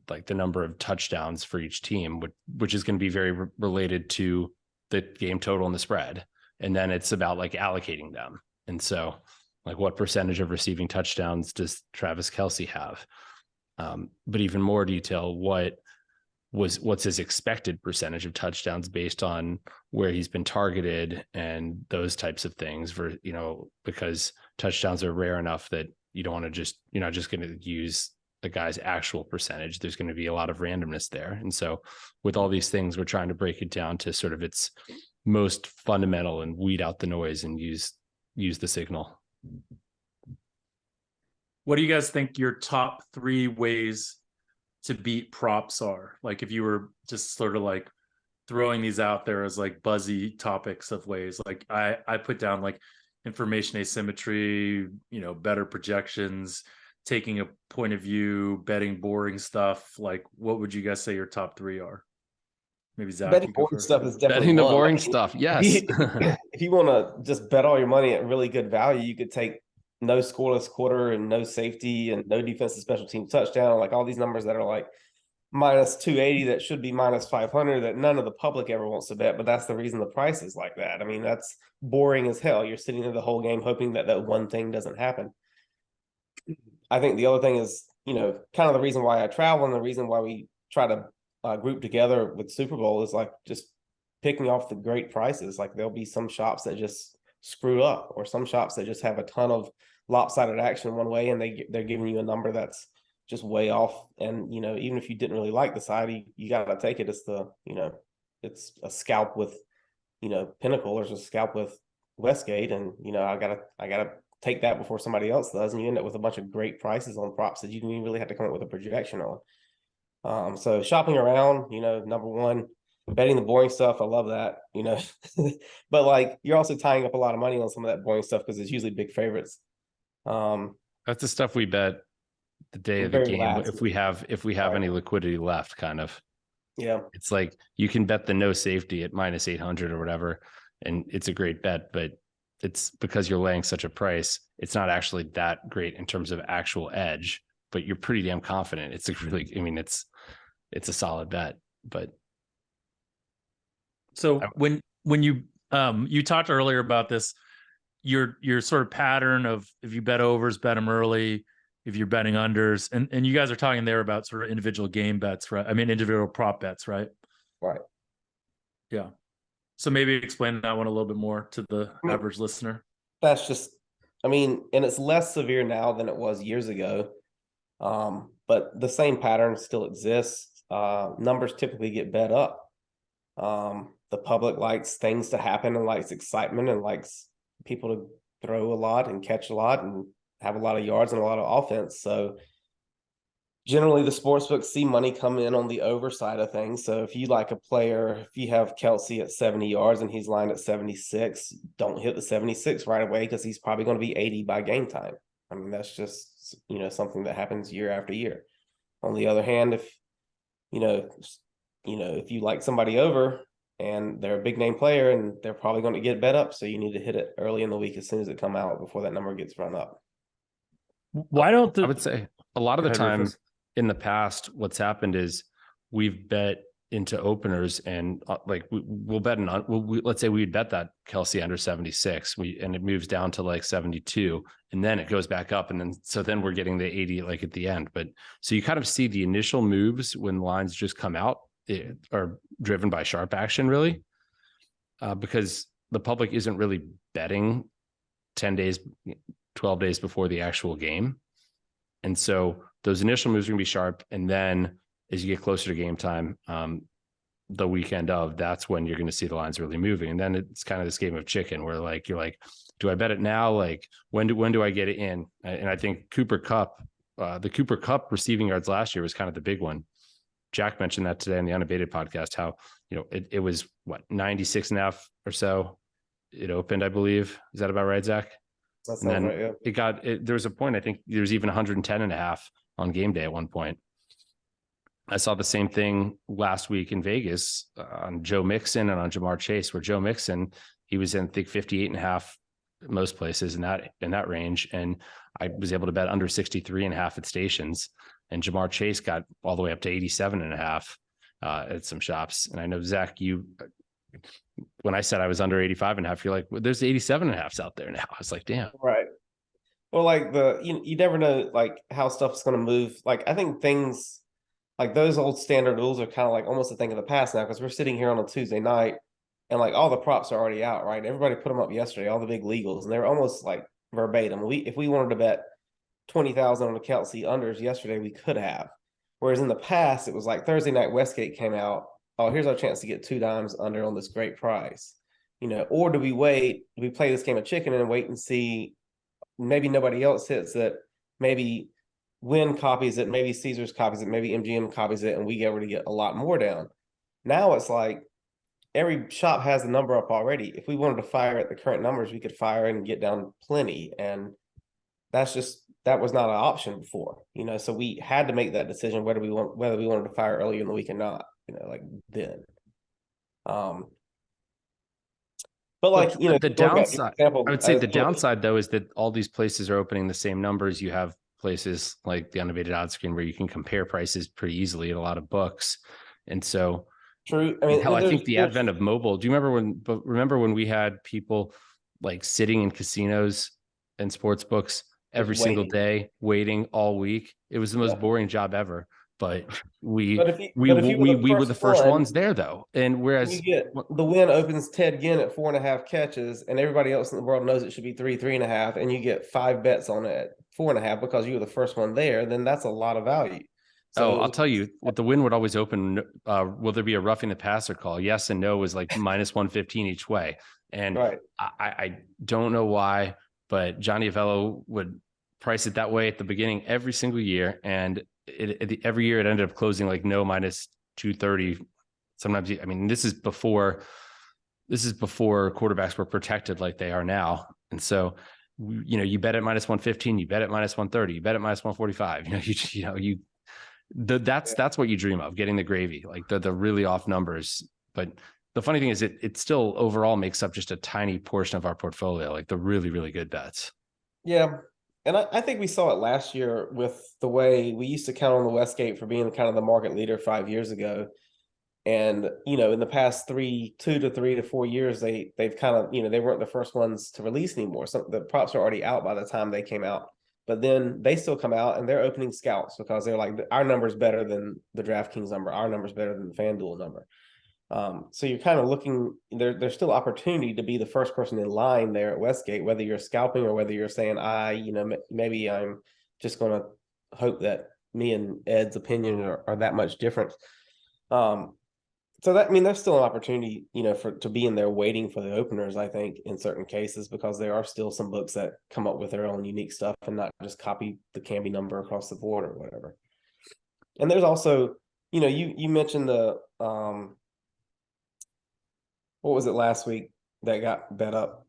like the number of touchdowns for each team, which is going to be very related to the game total and the spread. And then it's about like allocating them. And so like what percentage of receiving touchdowns does Travis Kelce have? But even more detail, what's his expected percentage of touchdowns based on where he's been targeted and those types of things because touchdowns are rare enough that you're not just going to use the guy's actual percentage. There's going to be a lot of randomness there. And so with all these things, we're trying to break it down to sort of its most fundamental and weed out the noise and use the signal. What do you guys think your top 3 ways to beat props are? Like if you were just sort of like throwing these out there as like buzzy topics of ways, like I put down like information asymmetry, better projections, taking a point of view, betting boring stuff, like what would you guys say your top 3 are? Maybe Zach, Betting you go boring first. stuff is definitely Betting the one. boring I mean, stuff. Yes. if you want to just bet all your money at really good value, you could take no scoreless quarter and no safety and no defensive special team touchdown, like all these numbers that are like minus 280 that should be minus 500 that none of the public ever wants to bet, but that's the reason the price is like that. I mean, that's boring as hell. You're sitting there the whole game hoping that that one thing doesn't happen. I think the other thing is, kind of the reason why I travel and the reason why we try to group together with Super Bowl is like just picking off the great prices. Like there'll be some shops that just screw up, or some shops that just have a ton of lopsided action one way, and they're giving you a number that's just way off. And even if you didn't really like the side, you gotta take it. It's it's a scalp with Pinnacle, or just a scalp with Westgate, and I gotta take that before somebody else does, and you end up with a bunch of great prices on props that you didn't even really have to come up with a projection on. So shopping around, number one, betting the boring stuff, I love that, but like you're also tying up a lot of money on some of that boring stuff because it's usually big favorites. That's the stuff we bet the day of the Very game last. if we have Right. any liquidity left, kind of. Yeah. It's like you can bet the no safety at minus 800 or whatever, and it's a great bet, but it's because you're laying such a price. It's not actually that great in terms of actual edge, but you're pretty damn confident. It's it's a solid bet. But So when you talked earlier about this, your sort of pattern of if you bet overs, bet them early, if you're betting unders, and you guys are talking there about sort of individual game bets, right? I mean, individual prop bets, right? Right. Yeah. So maybe explain that one a little bit more to the mean, average listener. That's just, and it's less severe now than it was years ago. But the same pattern still exists. Numbers typically get bet up. The public likes things to happen and likes excitement and likes people to throw a lot and catch a lot and have a lot of yards and a lot of offense. So generally the sportsbooks see money come in on the over side of things. So if you like a player, if you have Kelsey at 70 yards and he's lined at 76, don't hit the 76 right away because he's probably going to be 80 by game time. I mean, that's just, something that happens year after year. On the other hand, if if you like somebody over and they're a big name player and they're probably going to get bet up, so you need to hit it early in the week as soon as it come out before that number gets run up. Why don't I would say a lot of the Go ahead, time Rufus. in the past, what's happened is we've bet into openers and we'll bet let's say we'd bet that Kelsey under 76, and it moves down to like 72, and then it goes back up, and then we're getting the 80 like at the end. But so you kind of see the initial moves when lines just come out are driven by sharp action, really, because the public isn't really betting 10 days, 12 days before the actual game. And so those initial moves are going to be sharp. And then as you get closer to game time, the weekend of, that's when you're going to see the lines really moving. And then it's kind of this game of chicken where you're like, do I bet it now? Like when do I get it in? And I think Cooper Kupp, the Cooper Kupp receiving yards last year was kind of the big one. Jack mentioned that today on the Unabated podcast, how, it was 96 and a half or so. It opened, I believe. Is that about right, Zach? That And then sounds right, yeah. there was a point, I think there was even 110 and a half on game day at one point. I saw the same thing last week in Vegas on Joe Mixon and on Jamar Chase, where Joe Mixon, he was in, I think, 58 and a half most places in that range. And I was able to bet under 63 and a half at stations. And Jamar Chase got all the way up to 87 and a half at some shops. And I know, Zach, when I said I was under 85 and a half, you're like, well, there's 87 and a halfs out there now. I was like, damn. Right. Well, like you never know like how stuff's going to move. Like I think things like those old standard rules are kind of like almost a thing of the past now, because we're sitting here on a Tuesday night and like all the props are already out, right? Everybody put them up yesterday, all the big legals, and they're almost like verbatim. If we wanted to bet 20,000 on the Kelsey unders yesterday, we could have. Whereas in the past, it was like Thursday night Westgate came out. Oh, here's our chance to get 2 dimes under on this great price. Or do we wait? Do we play this game of chicken and wait and see? Maybe nobody else hits it. Maybe Win copies it. Maybe Caesars copies it. Maybe MGM copies it, and we get to get a lot more down. Now it's like every shop has the number up already. If we wanted to fire at the current numbers, we could fire and get down plenty. And that's just that was not an option before, so we had to make that decision whether we wanted to fire earlier in the week or not, like then. But like, the downside, I would say the downside though is that all these places are opening the same numbers. You have places like the Unabated Odds Screen where you can compare prices pretty easily at a lot of books. And so true. I mean, hell, I think the advent of mobile, do you remember when we had people like sitting in casinos and sports books every single day, waiting all week? It was the most boring job ever. But we were the first ones there though. And whereas you get the win opens Ted Ginn at 4.5 catches, and everybody else in the world knows it should be 3.5, and you get 5 bets on it at 4.5 because you were the first one there, then that's a lot of value. So I'll tell you what the win would always open. Will there be a roughing the passer call? Yes and no was like minus 115 each way. And right. I don't know why, but Johnny Avello would price it that way at the beginning every single year. And every year it ended up closing like no minus 230. Sometimes, I mean, this is before quarterbacks were protected like they are now. And so, you bet at minus 115, you bet at minus 130, you bet at minus 145, that's what you dream of, getting the gravy, like the really off numbers. But the funny thing is it still overall makes up just a tiny portion of our portfolio, like the really, really good bets. Yeah. And I think we saw it last year with the way we used to count on the Westgate for being kind of the market leader 5 years ago. And, in the past 2 to 3 to 4 years, they've kind of, they weren't the first ones to release anymore. So the props are already out by the time they came out. But then they still come out and they're opening scalps because they're like, our number's better than the DraftKings number. Our number's better than the FanDuel number. So you're kind of looking, there's still opportunity to be the first person in line there at Westgate, whether you're scalping or whether you're saying, maybe I'm just going to hope that me and Ed's opinion are that much different. So that, there's still an opportunity, to be in there waiting for the openers, I think, in certain cases, because there are still some books that come up with their own unique stuff and not just copy the Canby number across the board or whatever. And there's also, you mentioned the, what was it last week that got bet up?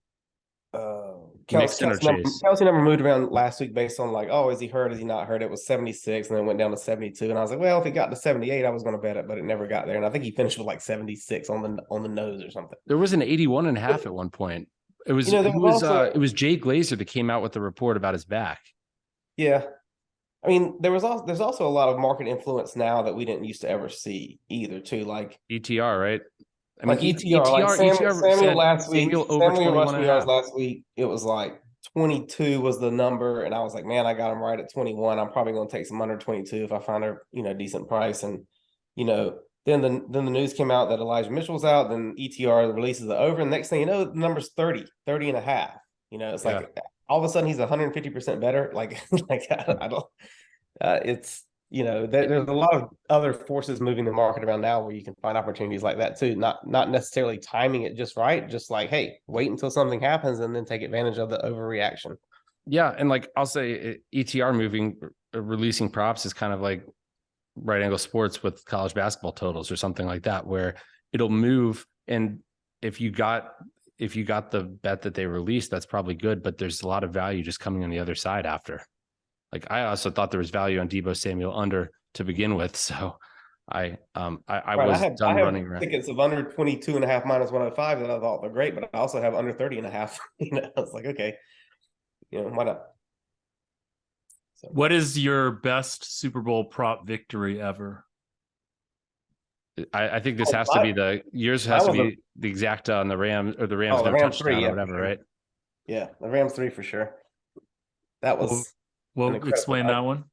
Kelsey number moved around last week based on like, is he hurt? Is he not hurt? It was 76 and then went down to 72. And I was like, well, if it got to 78, I was going to bet it, but it never got there. And I think he finished with like 76 on the nose or something. There was an 81.5 at one point. It was it was Jay Glazer that came out with the report about his back. Yeah. There's also a lot of market influence now that we didn't used to ever see either too, like ETR, right? Samuel last week. Over 21 yards last week. It was like 22 was the number, and I was like, man, I got him right at 21. I'm probably going to take some under 22 if I find a decent price. And then the news came out that Elijah Mitchell's out. Then ETR releases the over, and next thing you know, the number's 30 and a half. It's like all of a sudden he's 150% better. Like I don't. It's. There's a lot of other forces moving the market around now where you can find opportunities like that too. Not necessarily timing it just right, just like, hey, wait until something happens and then take advantage of the overreaction. Yeah, and like I'll say, ETR releasing props is kind of like Right Angle Sports with college basketball totals or something like that, where it'll move. And if you got the bet that they released, that's probably good, but there's a lot of value just coming on the other side after. Like I also thought there was value on Deebo Samuel under to begin with. So I was done running around. Tickets of under 22.5 minus 105 that I thought were great, but I also have under 30.5. I was like, okay, why not? So. What is your best Super Bowl prop victory ever? I think this has to be yours has to be the exact on the Rams or the Rams touchdown 3, or whatever, right? Yeah, the Rams 3 for sure. That was. Well, explain that one.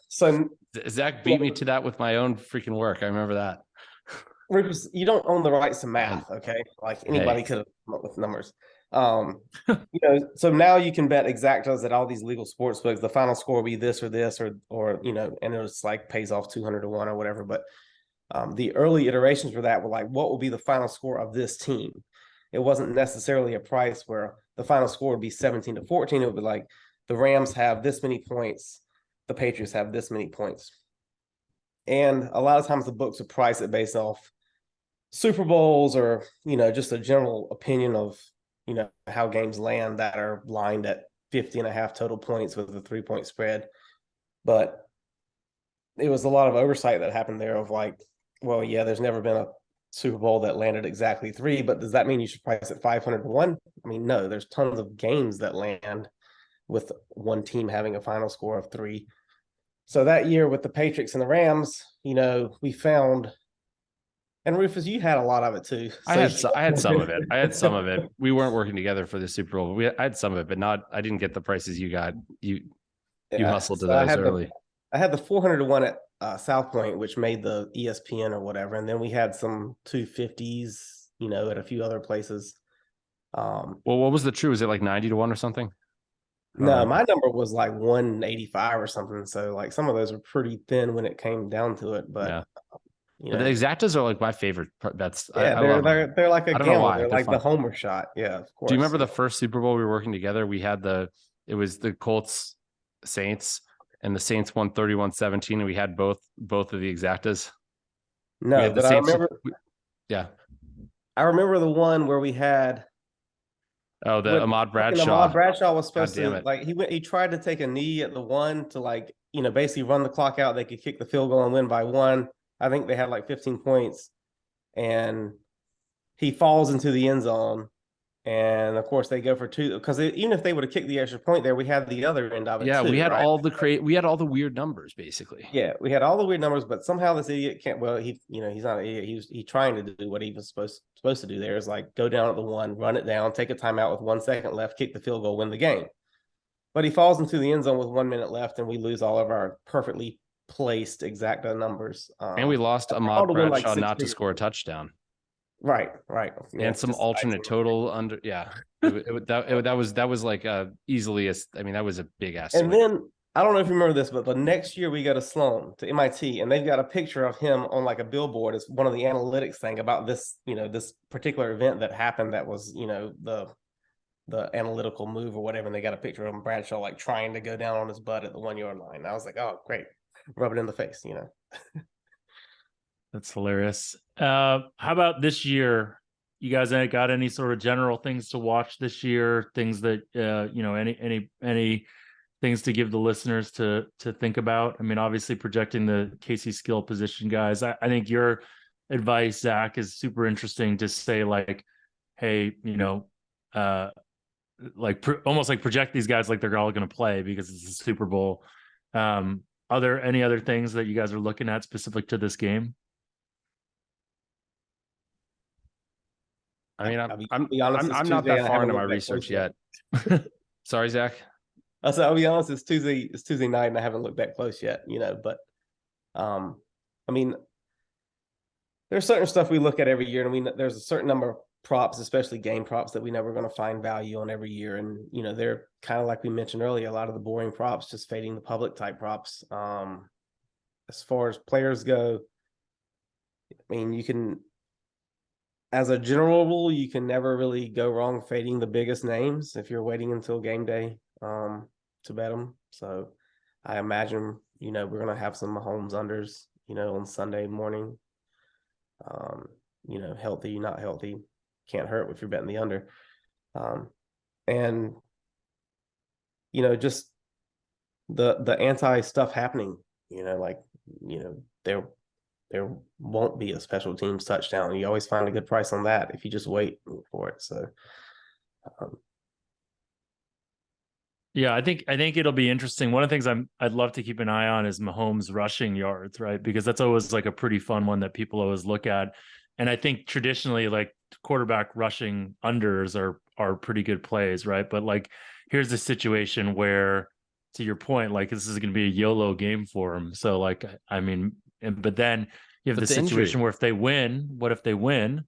So Zach beat me to that with my own freaking work. I remember that. Rufus, you don't own the rights to math, okay? Like anybody could have come up with numbers. So now you can bet exactas at all these legal sports books. The final score will be this or this, or and it was like pays off 200 to 1 or whatever. But the early iterations for that were like, what will be the final score of this team? It wasn't necessarily a price where the final score would be 17-14. It would be like the Rams have this many points, the Patriots have this many points. And a lot of times the books would price it based off Super Bowls or, just a general opinion of, how games land that are lined at 50.5 total points with a 3-point spread. But it was a lot of oversight that happened there of like, well, yeah, there's never been a Super Bowl that landed exactly 3, but does that mean you should price it 500 to 1? I mean, no, there's tons of games that land with one team having a final score of 3. So that year with the Patriots and the Rams, we found, and Rufus, you had a lot of it too. I had some of it. We weren't working together for the Super Bowl. I had some of it, but I didn't get the prices you got. You hustled to those early. I had the 400 to 1 at South Point, which made the ESPN or whatever. And then we had some 250s, at a few other places. Well, what was the true? Was it like 90 to 1 or something? No, my number was like 185 or something. So like some of those were pretty thin when it came down to it. But but the exactas are like my favorite bets. Yeah, they're like a gamble. They're like the homer shot. Yeah, of course. Do you remember the first Super Bowl we were working together? We had it was the Colts Saints, and the Saints won 31-17, and we had both of the exactas. No, but I remember. I remember the one where we had. Oh, the Ahmad Bradshaw. Ahmad Bradshaw was supposed to he tried to take a knee at the 1 to basically run the clock out. They could kick the field goal and win by 1. I think they had like 15 points, and he falls into the end zone. And of course they go for 2, because even if they would have kicked the extra point there, we had the other end of it. Yeah, too, we had right? we had all the weird numbers basically. Yeah, we had all the weird numbers, but somehow this idiot can't. Well, he's not an idiot. He's trying to do what he was supposed to do. There is like go down at the 1, run it down, take a timeout with 1 second left, kick the field goal, win the game. But he falls into the end zone with 1 minute left, and we lose all of our perfectly placed exacta numbers. And we lost Ahmad Bradshaw not to score a touchdown. Right. Yeah, and some alternate total under. Yeah, that was like easily that was a big ass. And then I don't know if you remember this, but the next year we go to Sloan to MIT, and they've got a picture of him on like a billboard as one of the analytics thing about this, this particular event that happened. That was, the analytical move or whatever. And they got a picture of him, Bradshaw, like trying to go down on his butt at the 1 yard line. And I was like, oh, great, rub it in the face, That's hilarious. How about this year? You guys ain't got any sort of general things to watch this year? Things that any things to give the listeners to think about? I mean, obviously projecting the KC skill position guys. I think your advice, Zach, is super interesting to say like, hey, almost like project these guys like they're all going to play because it's a Super Bowl. Are there any other things that you guys are looking at specific to this game? I mean, I'm not that far into my research yet. Sorry, Zach. I'll be honest, it's Tuesday night and I haven't looked that close yet, but I mean, there's certain stuff we look at every year, and there's a certain number of props, especially game props, that we know we're going to find value on every year. And, they're kind of like we mentioned earlier, a lot of the boring props, just fading the public type props. As far as players go, I mean, you can, as a general rule, you can never really go wrong fading the biggest names if you're waiting until game day to bet them. So I imagine, we're going to have some Mahomes unders, on Sunday morning. Healthy, not healthy, can't hurt if you're betting the under. And, just the anti stuff happening, there won't be a special teams touchdown. You always find a good price on that if you just wait for it. So, yeah, I think it'll be interesting. One of the things I'd love to keep an eye on is Mahomes rushing yards, right? Because that's always like a pretty fun one that people always look at. And I think traditionally, like quarterback rushing unders are pretty good plays, right? But like, here's a situation where, to your point, like this is going to be a YOLO game for him. So like, I mean, but then you have the situation where if they win, what if they win,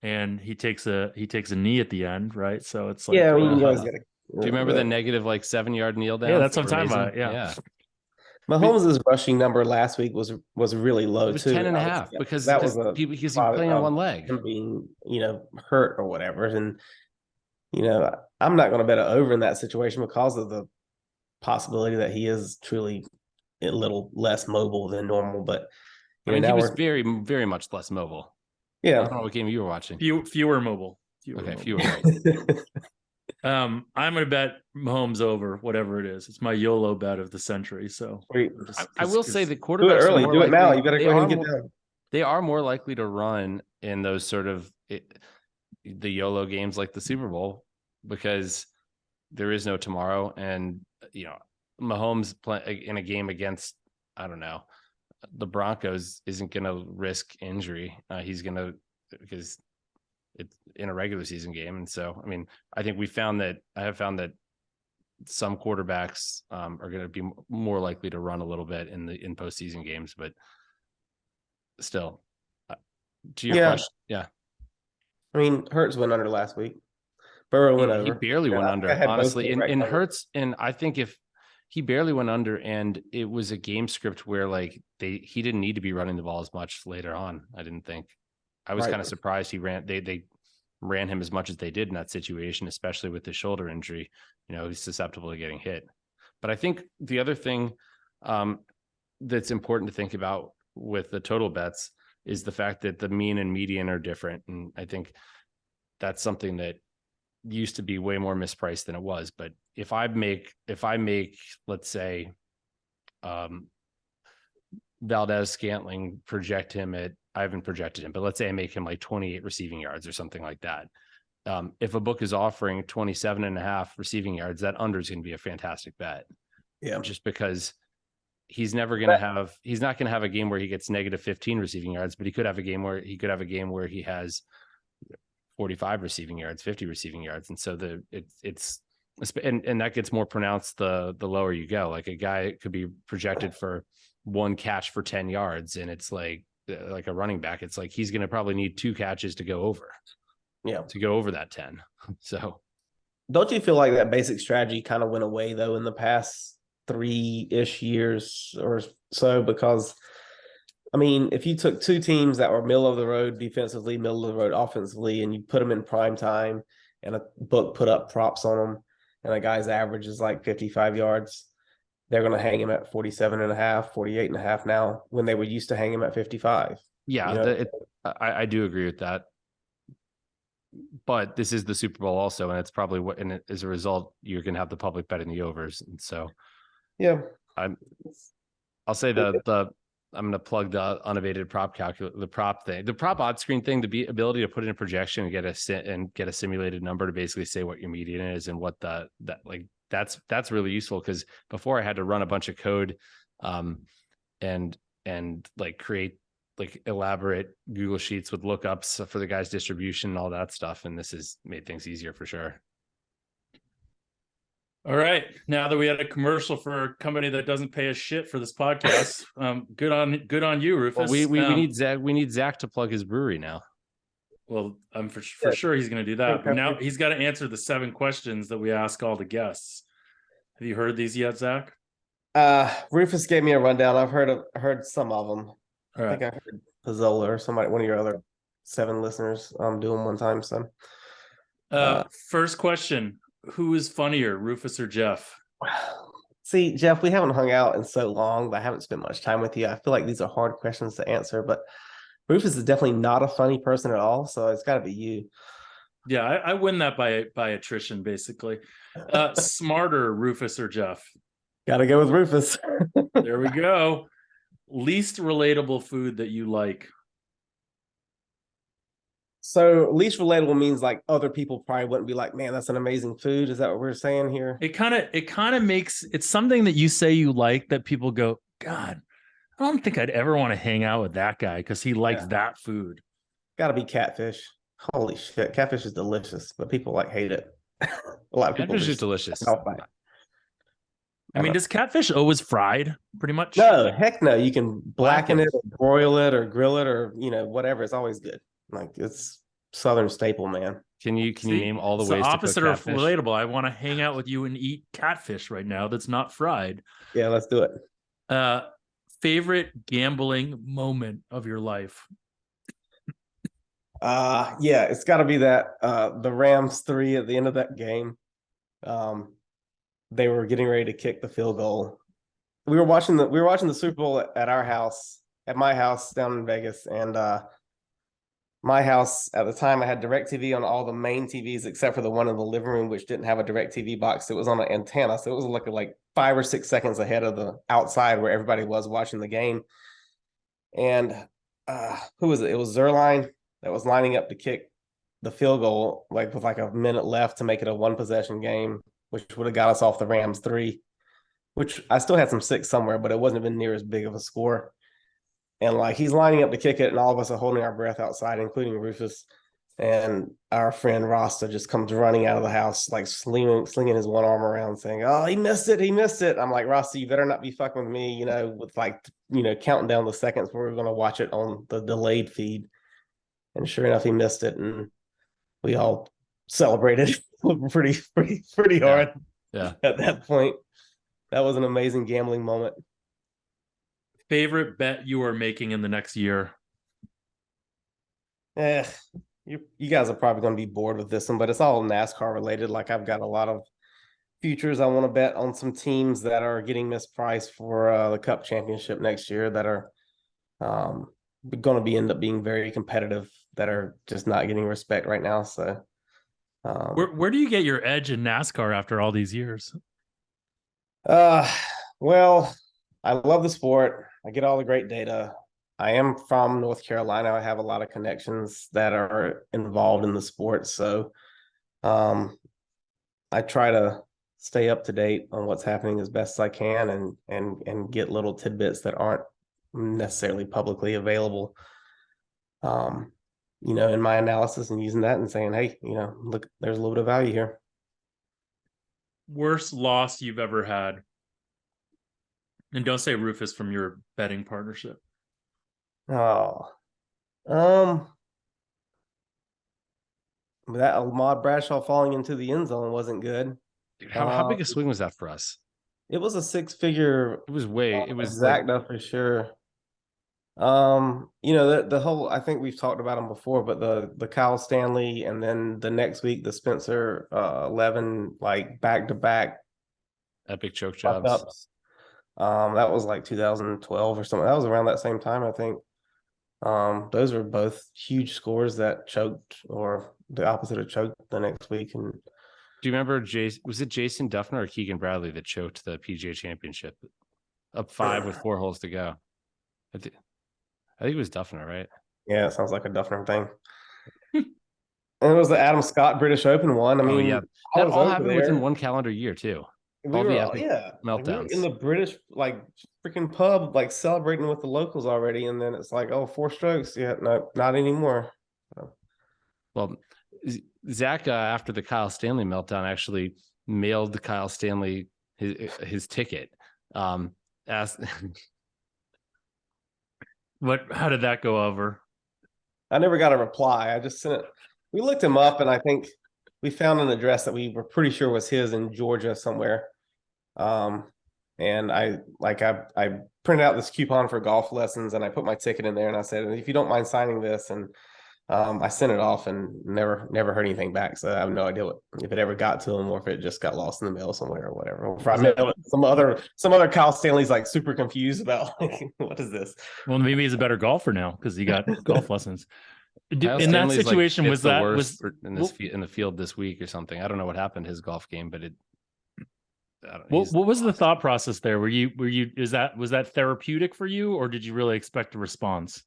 and he takes a knee at the end, right? So it's like, yeah, I mean, you always gotta. Do you remember the negative 7-yard kneel down? Yeah, that's what I'm talking about. Yeah. Mahomes' rushing number last week was really low. It was too. 10.5 because he's playing on one leg. Him being, hurt or whatever. And, I'm not going to bet it over in that situation because of the possibility that he is truly a little less mobile than normal. But he was very, very much less mobile. Yeah. I don't know what game you were watching. Fewer mobile. Fewer mobile. I'm going to bet Mahomes over whatever it is. It's my YOLO bet of the century. So Wait, I will say the do it quarterbacks are early. more Do it now. likely- You better they go ahead are and get more- down. They are more likely to run in those sort of the YOLO games like the Super Bowl because there is no tomorrow. And, Mahomes play in a game against, I don't know, the Broncos isn't going to risk injury. He's going to, because it's in a regular season game. And so, I mean, I think I have found that some quarterbacks are going to be more likely to run a little bit in postseason games, but still, to your question, yeah. I mean, Hurts went under last week. Burrow went over. He barely went I under, had both honestly. right In covered. Hurts, and I think if he barely went under, and it was a game script where he didn't need to be running the ball as much later on. I didn't think. I was Right. kind of surprised they ran him as much as they did in that situation, especially with the shoulder injury. He's susceptible to getting hit. But I think the other thing that's important to think about with the total bets is the fact that the mean and median are different. And I think that's something that used to be way more mispriced than it was. But if I make, let's say, Valdez Scantling, I haven't projected him, but let's say I make him like 28 receiving yards or something like that. If a book is offering 27.5 receiving yards, that under is going to be a fantastic bet. Yeah. Just because he's not going to have a game where he gets negative 15 receiving yards, but he could have a game where he has 45 receiving yards, 50 receiving yards. And so and that gets more pronounced the lower you go. Like a guy could be projected for one catch for 10 yards. And it's like a running back. It's like, he's going to probably need 2 catches to go over. Yeah. To go over that 10. So don't you feel like that basic strategy kind of went away though in the past 3-ish years or so? Because I mean, if you took 2 teams that were middle of the road defensively, middle of the road offensively, and you put them in prime time and a book put up props on them, and a guy's average is like 55 yards, they're going to hang him at 47.5, 48.5 now when they were used to hang him at 55. Yeah, I do agree with that. But this is the Super Bowl also, and it's probably and as a result, you're going to have the public betting the overs. And so, yeah, I'll say I'm going to plug the unabated prop the prop odd screen thing, the ability to put in a projection and get a simulated number to basically say what your median is and what that's really useful. Because before I had to run a bunch of code, and create elaborate Google Sheets with lookups for the guy's distribution and all that stuff. And this has made things easier for sure. All right. Now that we had a commercial for a company that doesn't pay us shit for this podcast, good on you, Rufus. Well, we need Zach to plug his brewery now. Well, I'm for sure he's going to do that. But now he's got to answer the 7 questions that we ask all the guests. Have you heard these yet, Zach? Rufus gave me a rundown. I've heard some of them. All right. I think I heard Pizzola or somebody, one of your other 7 listeners, do them one time. So, first question: who is funnier, Rufus or Jeff? See, Jeff, we haven't hung out in so long, but I haven't spent much time with you. I feel like these are hard questions to answer, but Rufus is definitely not a funny person at all, so it's got to be you. Yeah, I win that by attrition, basically. Smarter, Rufus or Jeff? Got to go with Rufus. There we go. Least relatable food that you like? So least relatable means like other people probably wouldn't be like, man, that's an amazing food. Is that what we're saying here? It kind of makes it's something that you say you like that people go, God, I don't think I'd ever want to hang out with that guy because he likes that food. Got to be catfish. Holy shit, catfish is delicious, but people hate it. A lot of people. Catfish is delicious. I mean, does catfish always fried? Pretty much. No, heck no. You can blacken it, or broil it, or grill it, or whatever. It's always good. Like it's Southern staple, man. Can you name all the ways? The opposite to of relatable. I want to hang out with you and eat catfish right now. That's not fried. Yeah, let's do it. Favorite gambling moment of your life? Yeah, it's got to be that the Rams 3 at the end of that game. They were getting ready to kick the field goal. We were watching the Super Bowl at our house, at my house down in Vegas, and my house at the time, I had DirecTV on all the main TVs except for the one in the living room, which didn't have a DirecTV box. It was on an antenna, so it was like 5 or 6 seconds ahead of the outside where everybody was watching the game. And who was it? It was Zerline that was lining up to kick the field goal, like with like a minute left to make it a 1-possession game, which would have got us off the Rams 3. Which I still had some 6 somewhere, but it wasn't even near as big of a score. And like he's lining up to kick it, and all of us are holding our breath outside, including Rufus. And our friend Rasta just comes running out of the house, like slinging his one arm around, saying, "Oh, he missed it! He missed it!" I'm like, Rasta, you better not be fucking with me, with counting down the seconds where we're going to watch it on the delayed feed. And sure enough, he missed it, and we all celebrated pretty hard. Yeah. At that point, that was an amazing gambling moment. Favorite bet you are making in the next year? You guys are probably going to be bored with this one, but it's all NASCAR related. Like I've got a lot of futures I want to bet on some teams that are getting mispriced for the Cup Championship next year that are going to end up being very competitive, that are just not getting respect right now. So, where do you get your edge in NASCAR after all these years? Well, I love the sport. I get all the great data. I am from North Carolina. I have a lot of connections that are involved in the sport. So I try to stay up to date on what's happening as best as I can and get little tidbits that aren't necessarily publicly available. In my analysis and using that and saying, hey, look, there's a little bit of value here. Worst loss you've ever had? And don't say Rufus from your betting partnership. Oh, that Ahmad Bradshaw falling into the end zone wasn't good. Dude, how big a swing was that for us? It was a 6-figure. It was it was Zach for sure. The whole, I think we've talked about them before, but the Kyle Stanley, and then the next week the Spencer 11 like back-to-back epic choke jobs. Ups. That was like 2012 or something. That was around that same time, I think. Those were both huge scores that choked, or the opposite of choked, the next week. And do you remember was it Jason Duffner or Keegan Bradley that choked the PGA Championship up 5 with 4 holes to go? I think it was Duffner, right? Yeah, it sounds like a Duffner thing. And it was the Adam Scott British Open one. I mean, yeah, that all happened within one calendar year too. Meltdowns. We were in the British freaking pub, celebrating with the locals already, and then it's like, oh, 4 strokes. Yeah, no, not anymore. So. Well, Zach, after the Kyle Stanley meltdown, actually mailed the Kyle Stanley his ticket. Asked how did that go over? I never got a reply. I just sent it. We looked him up, and I think we found an address that we were pretty sure was his in Georgia somewhere. And I printed out this coupon for golf lessons, and I put my ticket in there, and I said, if you don't mind signing this, and I sent it off and never heard anything back. So I have no idea if it ever got to him or if it just got lost in the mail somewhere or whatever. Or if I mailed it, some other Kyle Stanley's super confused about what is this? Well, maybe he's a better golfer now because he got golf lessons. Kyle in Stanley's that situation, was in the field this week or something? I don't know what happened to his golf game, but what was the thought process there? Was that therapeutic for you, or did you really expect a response?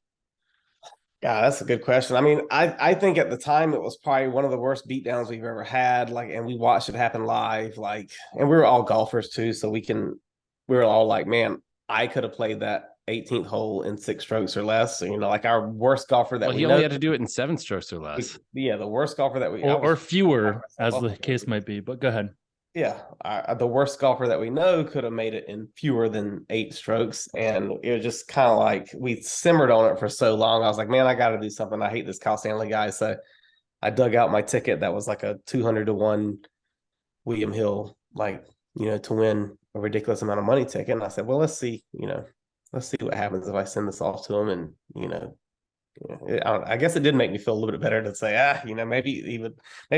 Yeah, that's a good question. I mean, I think at the time it was probably one of the worst beatdowns we've ever had. And we watched it happen live. And we were all golfers too, so we were all like, man, I could have played that 18th hole in 6 strokes or less. So, our worst golfer that he only had to do it in 7 strokes or less. The worst golfer that we or fewer, as the case might be. But go ahead. Yeah, the worst golfer that we know could have made it in fewer than 8 strokes, and it was just kind of we simmered on it for so long. I was like, man, I got to do something. I hate this Kyle Stanley guy, so I dug out my ticket that was like a 200-to-1 William Hill, to win a ridiculous amount of money ticket. And I said, well, let's see what happens if I send this off to him, and I guess it did make me feel a little bit better to say, maybe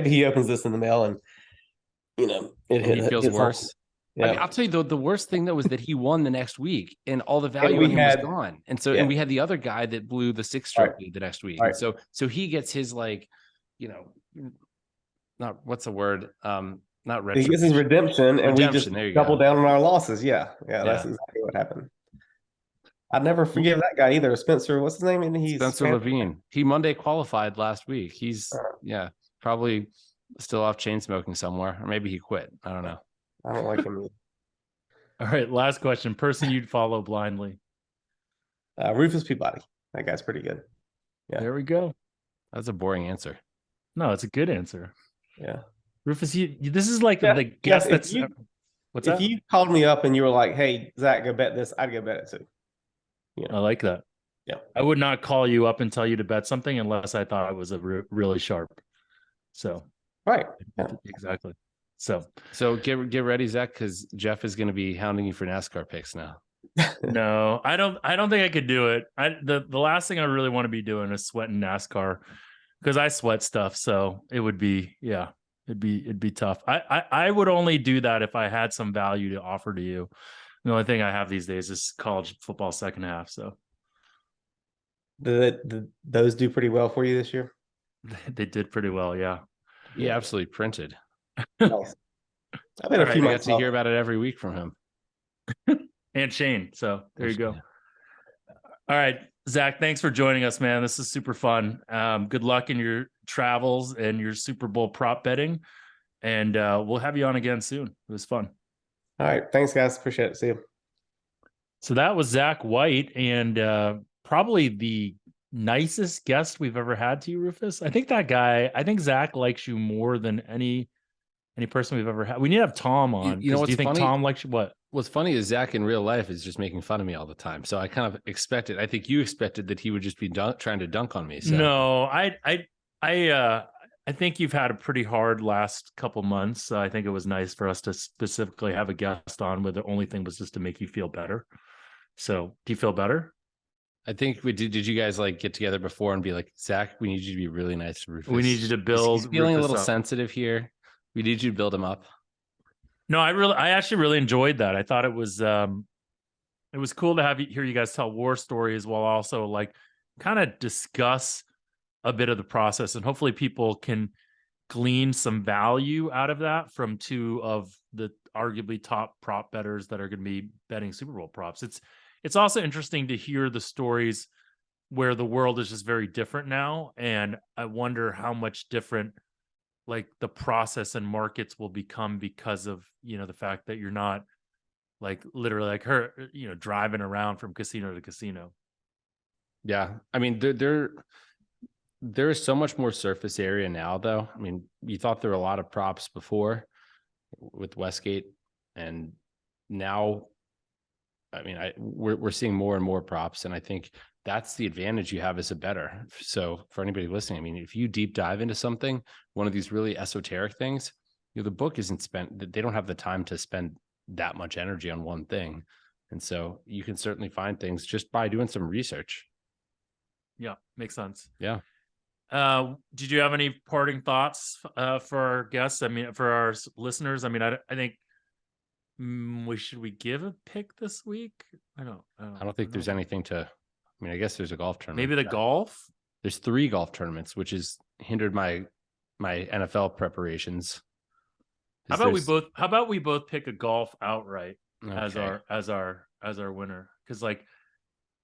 he opens this in the mail and. It feels worse. I mean, I'll tell you the worst thing though was that he won the next week and all the value we on him had- was gone. And so, yeah. and we had the other guy that blew the 6-stroke Right. lead the next week. Right. And so he gets his like, you know, not what's the word? Not He gets his redemption, and we just Redemption, there you double go. down on our losses. Yeah, that's Yeah. exactly what happened. I'd never forgive that guy either. Spencer, what's his name? And he's Spencer Levine. He Monday qualified last week. He's probably still off chain smoking somewhere, or maybe he quit. I don't know. I don't like him either. All right, last question. Person you'd follow blindly. Rufus Peabody. That guy's pretty good. Yeah. There we go. That's a boring answer. No, it's a good answer. Yeah. Rufus, this is like Yeah, the guess if that's you- what's If that? you called me up and you were like, "Hey, Zach, go bet this," I'd go bet it too. I like that. Yeah. I would not call you up and tell you to bet something unless I thought it was a really sharp. So Right. Yeah. exactly. So get ready, Zach, because Jeff is going to be hounding you for NASCAR picks now. no, I don't think I could do it. The last thing I really want to be doing is sweating NASCAR because I sweat stuff. So it would be, it'd be tough. I would only do that if I had some value to offer to you. The only thing I have these days is college football second half. So Did those do pretty well for you this year? they did pretty well. Yeah. He absolutely printed. Nice. I bet a few I got months to hear about it every week from him. And Shane. So there you go. All right, Zach, thanks for joining us, man. This is super fun. Good luck in your travels and your Super Bowl prop betting. And we'll have you on again soon. It was fun. All right. Thanks, guys. Appreciate it. See you. So that was Zack White, and probably the nicest guest we've ever had to you, Rufus. I think Zach likes you more than any person we've ever had. We need to have Tom on. You know what's do you think funny? Tom likes you? What? What's funny is Zach in real life is just making fun of me all the time. So I kind of expected. I think you expected that he would just be trying to dunk on me. So. No, I think you've had a pretty hard last couple months. I think it was nice for us to specifically have a guest on where the only thing was just to make you feel better. So do you feel better? I think we did. Did you guys like get together before and be like, Zach, we need you to be really nice to Rufus. We need you to build. He's feeling Rufus a little up. sensitive here. We need you to build him up. No, I actually really enjoyed that. I thought it was cool to hear you guys tell war stories while also like kind of discuss a bit of the process, and hopefully people can glean some value out of that from two of the arguably top prop bettors that are going to be betting Super Bowl props. It's also interesting to hear the stories where the world is just very different now, and I wonder how much different like the process and markets will become because of the fact that you're not like literally like her driving around from casino to casino. Yeah, I mean there is so much more surface area now, though. I mean, you thought there were a lot of props before with Westgate, and now, I mean, we're seeing more and more props, and I think that's the advantage you have as a bettor. So for anybody listening, I mean, if you deep dive into something, one of these really esoteric things, the book isn't spent. They don't have the time to spend that much energy on one thing, and so you can certainly find things just by doing some research. Yeah, makes sense. Yeah. Did you have any parting thoughts for our guests? I mean, for our listeners? I mean, I think should we give a pick this week? I don't think there's anything to. I mean, I guess there's a golf tournament. Maybe the golf. There's 3 golf tournaments, which has hindered my NFL preparations. How about we both pick a golf outright as our winner? Because like,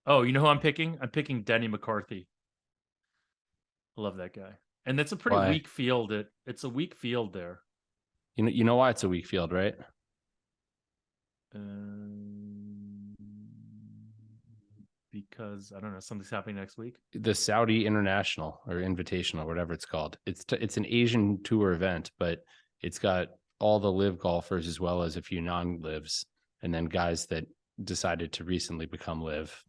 oh, you know who I'm picking? I'm picking Denny McCarthy. I love that guy, and it's a pretty weak field. It's a weak field there. You know why it's a weak field, right? Because I don't know, something's happening next week. The Saudi International or Invitational, whatever it's called. It's an Asian tour event, but it's got all the live golfers as well as a few non-lives, and then guys that decided to recently become live.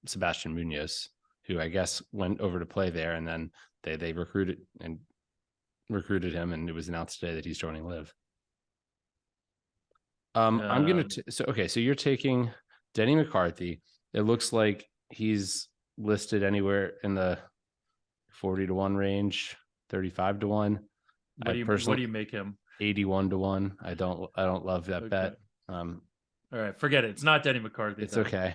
Sebastian Munoz, who I guess went over to play there, and then they recruited him, and it was announced today that he's joining live. I'm gonna so you're taking Denny McCarthy. It looks like he's listed anywhere in the 40-1 range, 35-1. What do you make him? 81-1. I don't love that bet. Um, All right, forget it. It's not Denny McCarthy. it's then. okay.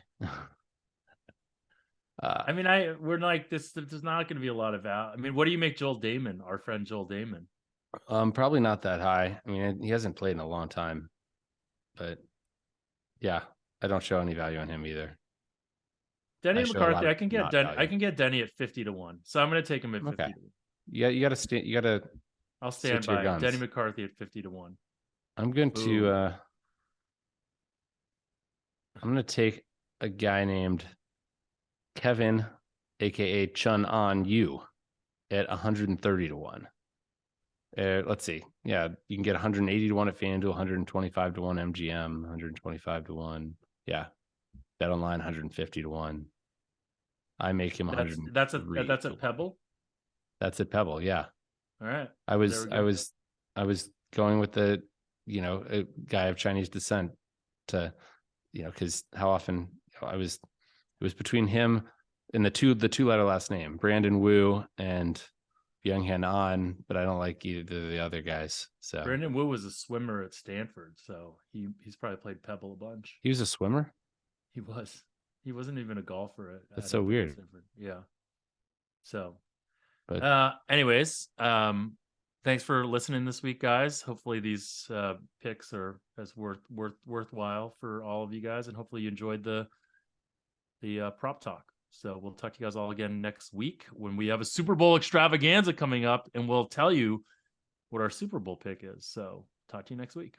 I mean, we're like this. There's not going to be a lot of out. I mean, what do you make Joel Damon, our friend Joel Damon? Probably not that high. I mean, he hasn't played in a long time, but yeah, I don't show any value on him either. Denny I show a lot McCarthy, of I can get not Denny. I value. can get Denny at 50-1. So I'm going to take him at 50 Okay. to 1. You gotta stand. You gotta. I'll Stick stand to your by it. guns. Denny McCarthy at 50-1. I'm going Ooh. to. I'm going to take a guy named Kevin, aka Chun On Yu, at 130-1. Let's see. Yeah, you can get 180-1 at FanDuel, 125-1 MGM, 125-1. Yeah, Bet Online 150-1. I make him 100. That's a Pebble. That's at Pebble. Yeah, All right. I was going with the a guy of Chinese descent to because how often it was between him and the two letter last name Brandon Wu and Byung-Han An, but I don't like either of the other guys. So Brandon Wu was a swimmer at Stanford, so he's probably played Pebble a bunch. he was a swimmer. He was. He wasn't even a golfer. That's so weird. Stanford. Yeah. So, but anyways, thanks for listening this week, guys. Hopefully these picks are as worthwhile for all of you guys, and hopefully you enjoyed the prop talk. So we'll talk to you guys all again next week when we have a Super Bowl extravaganza coming up, and we'll tell you what our Super Bowl pick is. So talk to you next week.